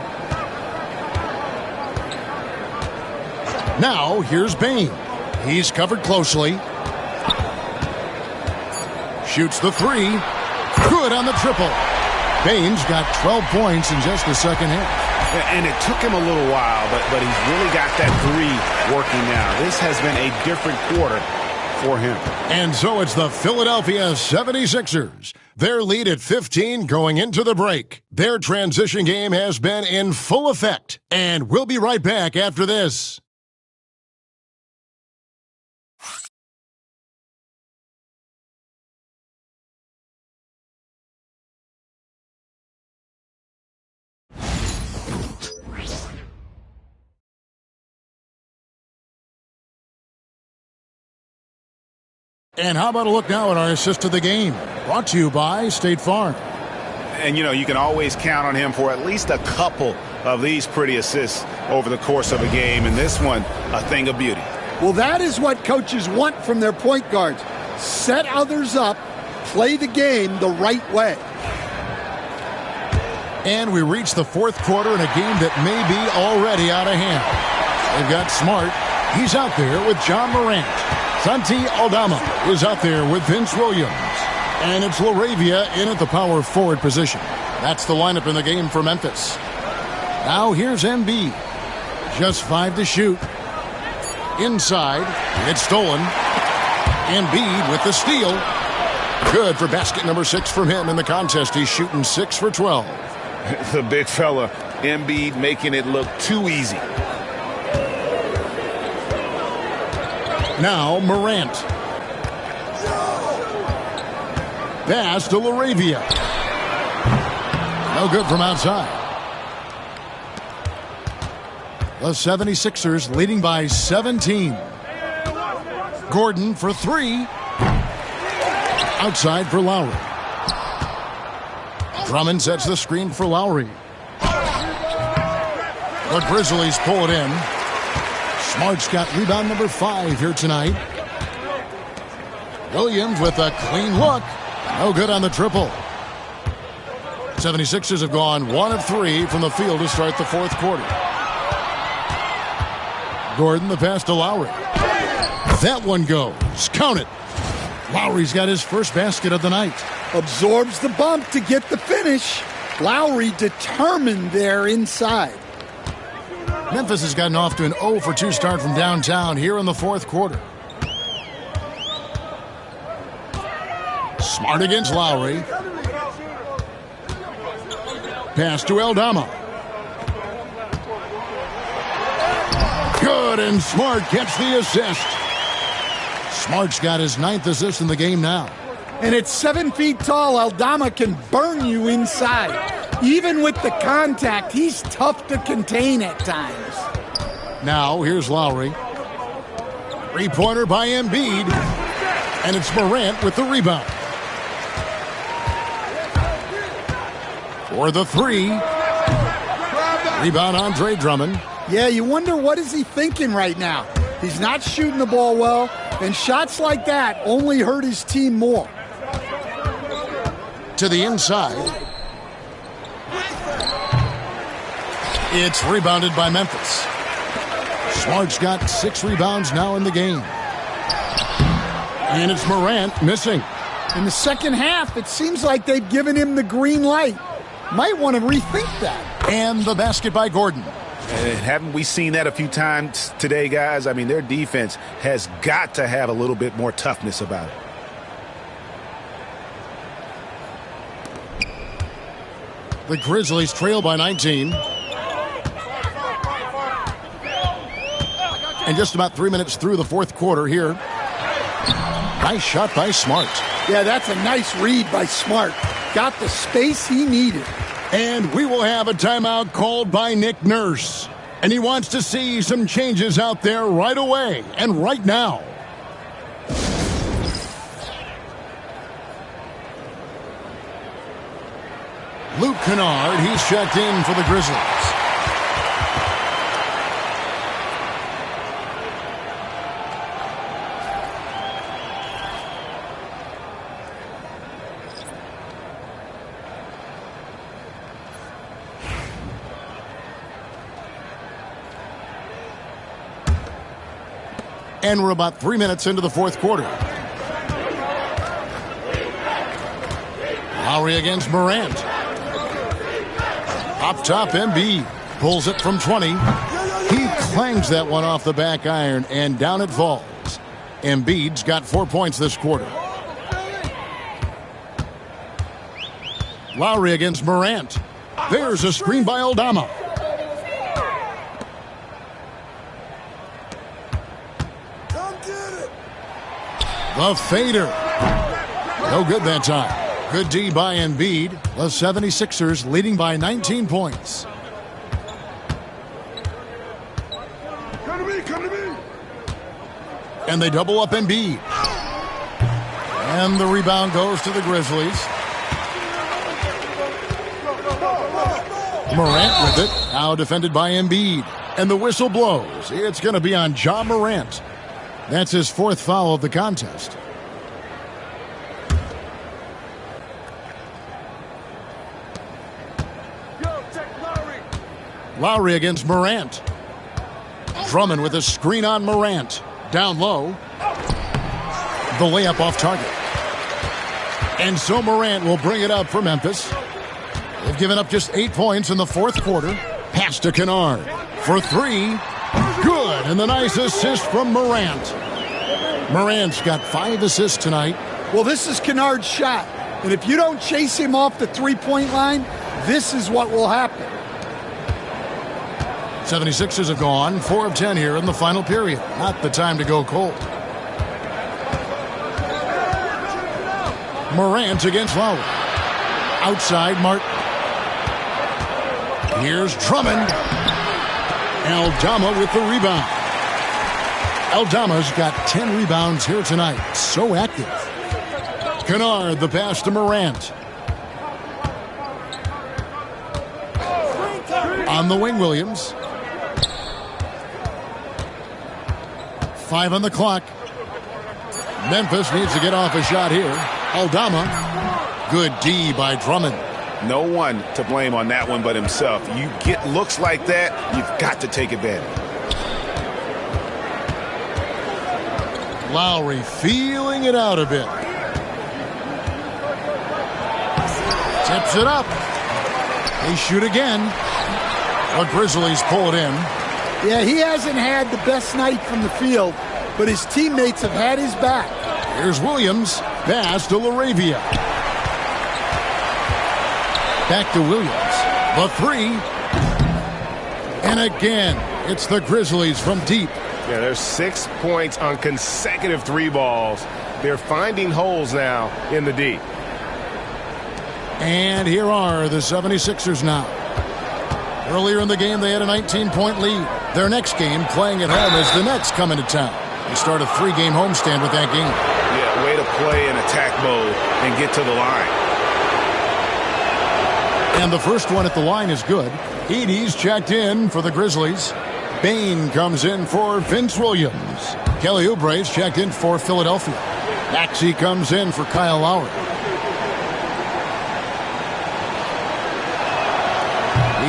Speaker 1: Now, here's Bain. He's covered closely. Shoots the three. Good on the triple. Bain's got 12 points in just the second half.
Speaker 2: And it took him a little while, but he's really got that three working now. This has been a different quarter for him.
Speaker 1: And so it's the Philadelphia 76ers. Their lead at 15 going into the break. Their transition game has been in full effect. And we'll be right back after this. And how about a look now at our assist of the game? Brought to you by State Farm.
Speaker 2: And, you can always count on him for at least a couple of these pretty assists over the course of a game. And this one, a thing of beauty.
Speaker 3: Well, that is what coaches want from their point guards. Set others up, play the game the right way.
Speaker 1: And we reach the fourth quarter in a game that may be already out of hand. They've got Smart. He's out there with John Morant. Santi Aldama is out there with Vince Williams. And it's LaRavia in at the power forward position. That's the lineup in the game for Memphis. Now here's Embiid. Just 5 to shoot. Inside. It's stolen. Embiid with the steal. Good for basket number 6 from him in the contest. He's shooting 6 for 12.
Speaker 2: The big fella, Embiid, making it look too easy.
Speaker 1: Now Morant. Pass to LaRavia. No good from outside. The 76ers leading by 17. Gordon for 3. Outside for Lowry. Drummond sets the screen for Lowry. The Grizzlies pull it in. Smart's got rebound number 5 here tonight. Williams with a clean look. No good on the triple. 76ers have gone 1 of 3 from the field to start the fourth quarter. Gordon the pass to Lowry. That one goes. Count it. Lowry's got his first basket of the night.
Speaker 3: Absorbs the bump to get the finish. Lowry determined there inside.
Speaker 1: Memphis has gotten off to an 0 for 2 start from downtown here in the fourth quarter. Smart against Lowry. Pass to Aldama. Good, and Smart gets the assist. Smart's got his 9th assist in the game now.
Speaker 3: And at 7 feet tall, Aldama can burn you inside. Even with the contact, he's tough to contain at times.
Speaker 1: Now, here's Lowry. Three-pointer by Embiid. And it's Morant with the rebound. For the three. Rebound, Andre Drummond.
Speaker 3: Yeah, you wonder what is he thinking right now. He's not shooting the ball well, and shots like that only hurt his team more.
Speaker 1: To the inside. It's rebounded by Memphis. Smart's got 6 rebounds now in the game. And it's Morant missing.
Speaker 3: In the second half, it seems like they've given him the green light. Might want to rethink that.
Speaker 1: And the basket by Gordon.
Speaker 2: Haven't we seen that a few times today, guys? I mean, their defense has got to have a little bit more toughness about it.
Speaker 1: The Grizzlies trail by 19. And just about 3 minutes through the fourth quarter here. Nice shot by Smart.
Speaker 3: Yeah, that's a nice read by Smart. Got the space he needed.
Speaker 1: And we will have a timeout called by Nick Nurse. And he wants to see some changes out there right away and right now. Luke Kennard, he's checked in for the Grizzlies. And we're about 3 minutes into the fourth quarter. Lowry against Morant. Up top, Embiid pulls it from 20. He clangs that one off the back iron, and down it falls. Embiid's got 4 points this quarter. Lowry against Morant. There's a screen by Aldama. The fader. No good that time. Good D by Embiid. The 76ers leading by 19 points.
Speaker 11: Come to me.
Speaker 1: And they double up Embiid. And the rebound goes to the Grizzlies. Morant with it. Now defended by Embiid. And the whistle blows. It's going to be on Ja Morant. That's his 4th foul of the contest. Lowry against Morant. Drummond with a screen on Morant. Down low. The layup off target. And so Morant will bring it up for Memphis. They've given up just 8 points in the fourth quarter. Pass to Kennard for 3. Good, and the nice assist from Morant. Morant's got 5 assists tonight.
Speaker 3: Well, this is Kennard's shot. And if you don't chase him off the three-point line, this is what will happen.
Speaker 1: 76ers have gone 4 of 10 here in the final period. Not the time to go cold. Morant against Lowry. Outside Martin. Here's Drummond. Aldama with the rebound. Aldama's got 10 rebounds here tonight. So active. Kennard, the pass to Morant. On the wing, Williams. 5 on the clock. Memphis needs to get off a shot here. Aldama. Good D by Drummond.
Speaker 2: No one to blame on that one but himself. You get looks like that, you've got to take advantage.
Speaker 1: Lowry feeling it out a bit. Tips it up. They shoot again. The Grizzlies pull it in.
Speaker 3: Yeah, he hasn't had the best night from the field, but his teammates have had his back.
Speaker 1: Here's Williams. Pass to LaRavia. Back to Williams. The three. And again, it's the Grizzlies from deep.
Speaker 6: Yeah, there's 6 points on consecutive 3 balls. They're finding holes now in the D.
Speaker 1: And here are the 76ers now. Earlier in the game, they had a 19-point lead. Their next game, playing at home, as the Nets come into town. They start a 3-game homestand with that game.
Speaker 6: Yeah, way to play in attack mode and get to the line.
Speaker 1: And the first one at the line is good. Edey's checked in for the Grizzlies. Bain comes in for Vince Williams. Kelly Oubre's checked in for Philadelphia. Maxey comes in for Kyle Lowry.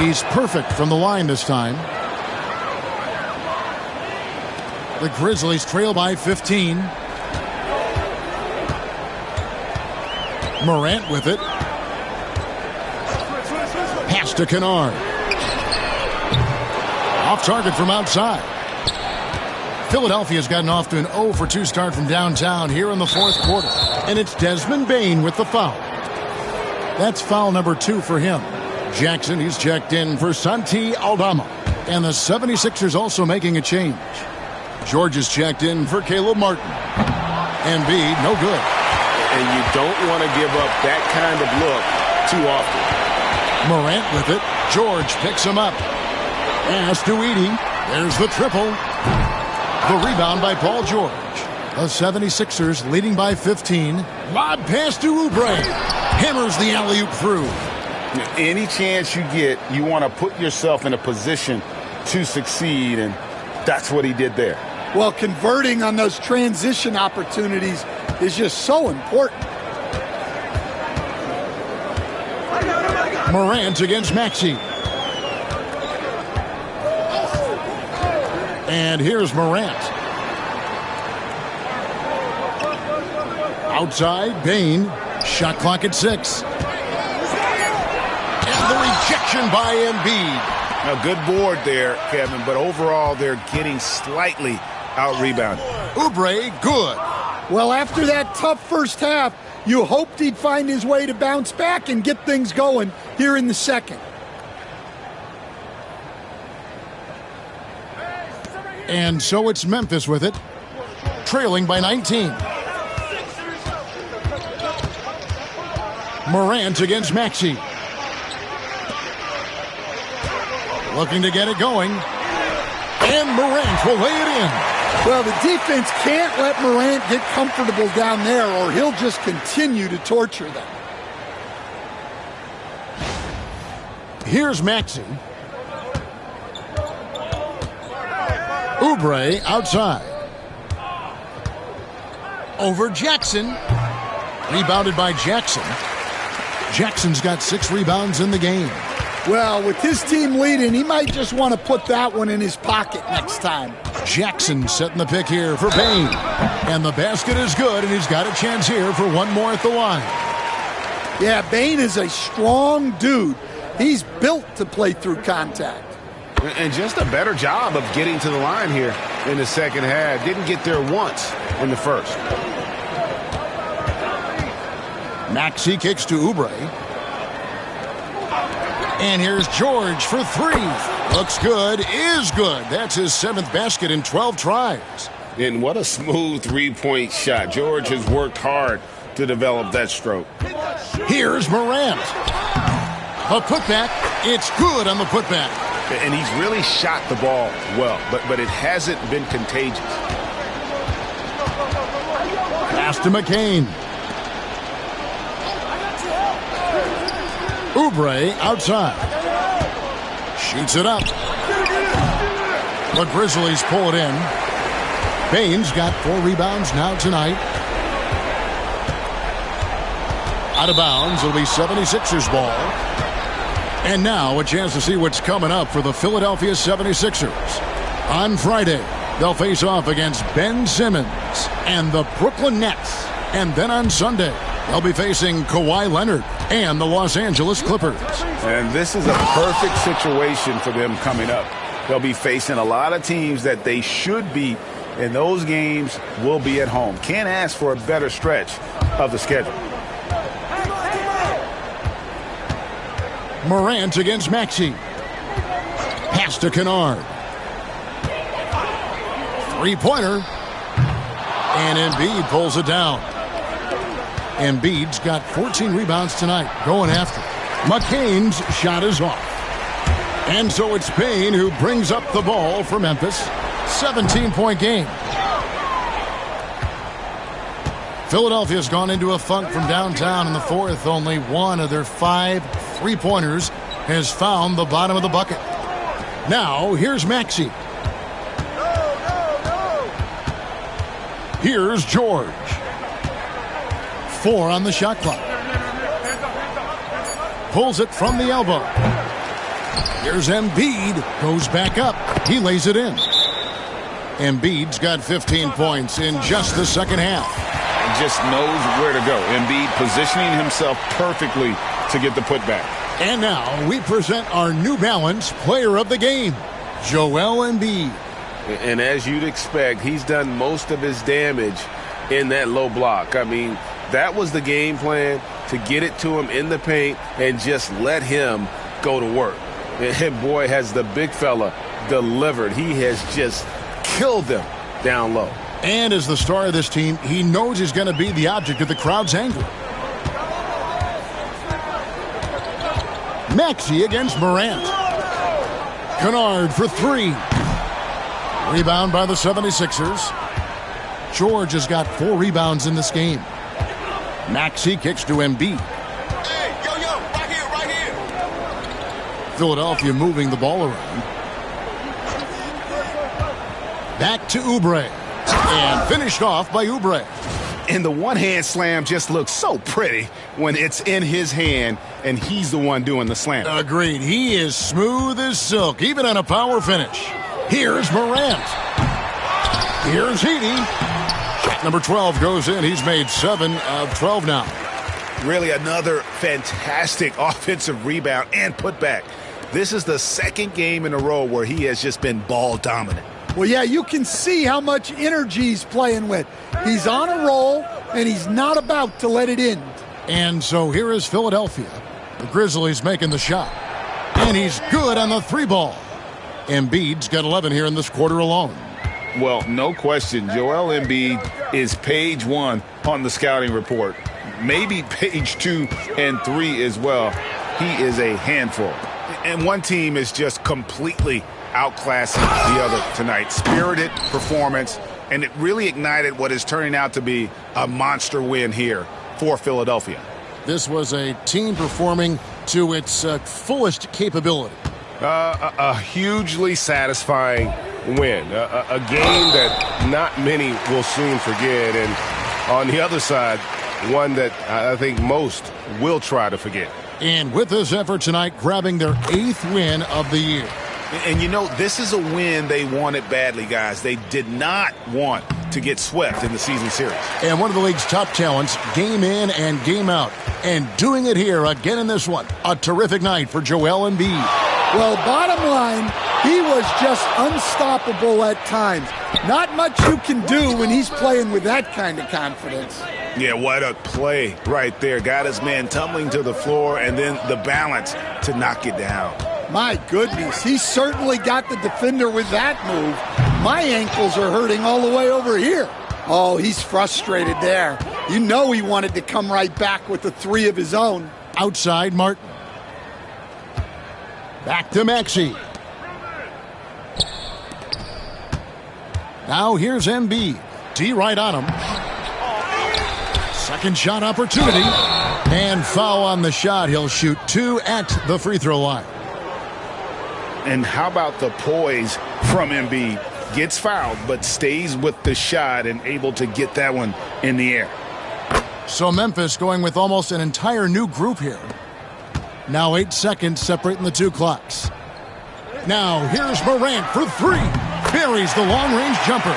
Speaker 1: He's perfect from the line this time. The Grizzlies trail by 15. Morant with it. Pass to Kennard. Off target from outside. Philadelphia's gotten off to an 0-for-2 start from downtown here in the fourth quarter. And it's Desmond Bain with the foul. That's foul number 2 for him. Jackson, he's checked in for Santi Aldama. And the 76ers also making a change. George is checked in for Caleb Martin. Embiid, no good.
Speaker 6: And you don't want to give up that kind of look too often.
Speaker 1: Morant with it. George picks him up. Pass to Edey. There's the triple. The rebound by Paul George. The 76ers leading by 15. Lob pass to Oubre. Hammers the alley-oop through.
Speaker 5: Any chance you get, you want to put yourself in a position to succeed, and that's what he did there.
Speaker 3: Well, converting on those transition opportunities is just so important.
Speaker 1: Morant against Maxey. And here's Morant. Outside, Bain. Shot clock at 6. And the rejection by Embiid.
Speaker 2: A good board there, Kevin, but overall they're getting slightly out-rebounded.
Speaker 1: Oubre, good.
Speaker 3: Well, after that tough first half, you hoped he'd find his way to bounce back and get things going here in the second.
Speaker 1: And so it's Memphis with it, trailing by 19. Morant against Maxey. Looking to get it going. And Morant will lay it in.
Speaker 3: Well, the defense can't let Morant get comfortable down there or he'll just continue to torture them.
Speaker 1: Here's Maxey. Oubre outside. Over Jackson. Rebounded by Jackson. Jackson's got 6 rebounds in the game.
Speaker 3: Well, with his team leading, he might just want to put that one in his pocket next time.
Speaker 1: Jackson setting the pick here for Bain. And the basket is good, and he's got a chance here for one more at the line.
Speaker 3: Yeah, Bain is a strong dude. He's built to play through contact.
Speaker 2: And just a better job of getting to the line here in the second half. Didn't get there once in the first.
Speaker 1: Maxey kicks to Oubre. And here's George for 3. Looks good, is good. That's his 7th basket in 12 tries.
Speaker 5: And what a smooth 3-point shot. George has worked hard to develop that stroke.
Speaker 1: Here's Morant. A putback. It's good on the putback.
Speaker 2: And he's really shot the ball well, but it hasn't been contagious.
Speaker 1: Pass to McCain. Oubre outside. Shoots it up. The Grizzlies pull it in. Bain's got 4 rebounds now tonight. Out of bounds. It'll be 76ers ball. And now a chance to see what's coming up for the Philadelphia 76ers. On Friday, they'll face off against Ben Simmons and the Brooklyn Nets. And then on Sunday, they'll be facing Kawhi Leonard and the Los Angeles Clippers.
Speaker 2: And this is a perfect situation for them coming up. They'll be facing a lot of teams that they should beat and those games will be at home. Can't ask for a better stretch of the schedule.
Speaker 1: Morant against Maxey. Pass to Kennard. Three-pointer. And Embiid pulls it down. Embiid's got 14 rebounds tonight, going after it. McCain's shot is off. And so it's Payne who brings up the ball for Memphis. 17-point game. Philadelphia's gone into a funk from downtown in the fourth. Only one of their 5 three-pointers has found the bottom of the bucket. Now, here's Maxey. Here's George. 4 on the shot clock. Pulls it from the elbow. Here's Embiid. Goes back up. He lays it in. Embiid's got 15 points in just the second half.
Speaker 2: He just knows where to go. Embiid positioning himself perfectly to get the putback.
Speaker 1: And now we present our New Balance player of the game, Joel Embiid.
Speaker 6: And as you'd expect, he's done most of his damage in that low block. I mean, that was the game plan, to get it to him in the paint and just let him go to work. And boy, has the big fella delivered. He has just killed them down low.
Speaker 1: And as the star of this team, he knows he's going to be the object of the crowd's anger. Maxey against Morant. Kennard for 3. Rebound by the 76ers. George has got 4 rebounds in this game. Maxey kicks to Embiid.
Speaker 12: Hey, yo, right here.
Speaker 1: Philadelphia moving the ball around. Back to Oubre. And finished off by Oubre.
Speaker 2: And the one-hand slam just looks so pretty when it's in his hand and he's the one doing the slam.
Speaker 1: Agreed. He is smooth as silk, even on a power finish. Here's Morant. Here's Heaney. Shot number 12 goes in. He's made 7 of 12 now.
Speaker 2: Really another fantastic offensive rebound and putback. This is the second game in a row where he has just been ball dominant.
Speaker 3: Well, yeah, you can see how much energy he's playing with. He's on a roll, and he's not about to let it end.
Speaker 1: And so here is Philadelphia. The Grizzlies making the shot. And he's good on the 3-ball. Embiid's got 11 here in this quarter alone.
Speaker 2: Well, no question, Joel Embiid is page 1 on the scouting report. Maybe page 2 and 3 as well. He is a handful. And one team is just completely outclassing the other tonight. Spirited performance, and it really ignited what is turning out to be a monster win here for Philadelphia.
Speaker 1: This was a team performing to its fullest capability.
Speaker 6: A hugely satisfying win. A game that not many will soon forget. And on the other side, one that I think most will try to forget.
Speaker 1: And with this effort tonight, grabbing their 8th win of the year.
Speaker 2: And you know, this is a win they wanted badly, guys. They did not want to get swept in the season series.
Speaker 1: And one of the league's top talents, game in and game out. And doing it here again in this one. A terrific night for Joel Embiid.
Speaker 3: Well, bottom line, he was just unstoppable at times. Not much you can do when he's playing with that kind of confidence.
Speaker 2: Yeah, what a play right there. Got his man tumbling to the floor, and then the balance to knock it down.
Speaker 3: My goodness, he certainly got the defender with that move. My ankles are hurting all the way over here. Oh, he's frustrated there. You know he wanted to come right back with the 3 of his own.
Speaker 1: Outside Martin. Back to Maxey. Now here's Embiid. D right on him. Second shot opportunity. And foul on the shot. He'll shoot 2 at the free throw line.
Speaker 2: And how about the poise from Embiid? Gets fouled, but stays with the shot and able to get that one in the air.
Speaker 1: So Memphis going with almost an entire new group here. Now 8 seconds separating the 2 clocks. Now here's Morant for 3. Buries the long-range jumper.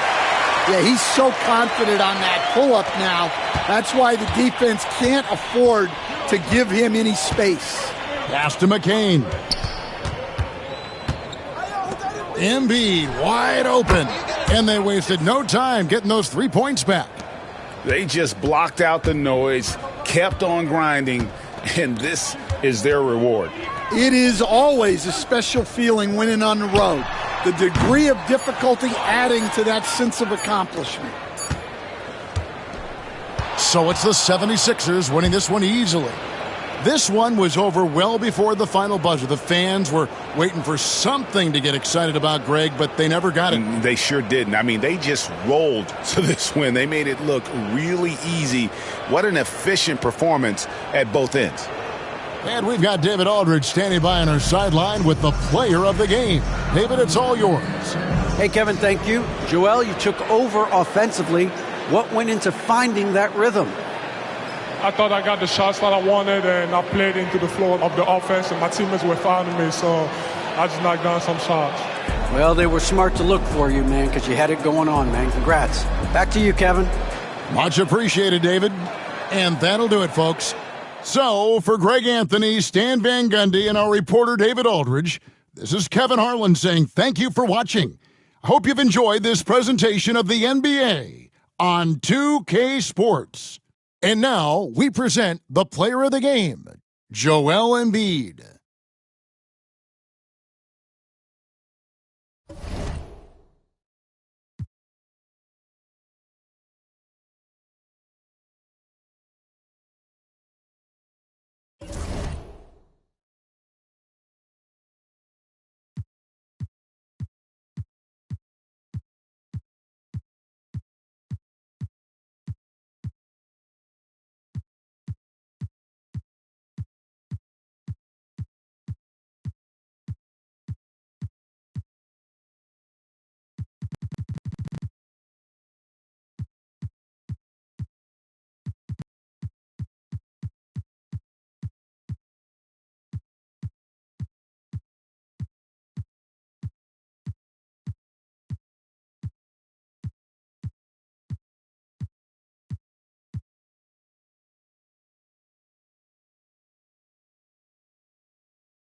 Speaker 3: Yeah, he's so confident on that pull-up now. That's why the defense can't afford to give him any space.
Speaker 1: Pass to McCain. Embiid wide open, and they wasted no time getting those 3 points back.
Speaker 2: They just blocked out the noise, kept on grinding, and this is their reward.
Speaker 3: It is always a special feeling winning on the road. The degree of difficulty adding to that sense of accomplishment.
Speaker 1: So it's the 76ers winning this one easily. This one was over well before the final buzzer. The fans were waiting for something to get excited about, Greg, but they never got it.
Speaker 2: They sure didn't. I mean, they just rolled to this win. They made it look really easy. What an efficient performance at both ends.
Speaker 1: And we've got David Aldridge standing by on our sideline with the player of the game. David, it's all yours.
Speaker 4: Hey, Kevin, thank you. Joel, you took over offensively. What went into finding that rhythm?
Speaker 13: I thought I got the shots that I wanted, and I played into the flow of the offense, and my teammates were fouling me, so I just knocked down some shots.
Speaker 4: Well, they were smart to look for you, man, because you had it going on, man. Congrats. Back to you, Kevin.
Speaker 1: Much appreciated, David. And that'll do it, folks. So, for Greg Anthony, Stan Van Gundy, and our reporter David Aldridge, this is Kevin Harlan saying thank you for watching. I hope you've enjoyed this presentation of the NBA on 2K Sports. And now, we present the player of the game, Joel Embiid.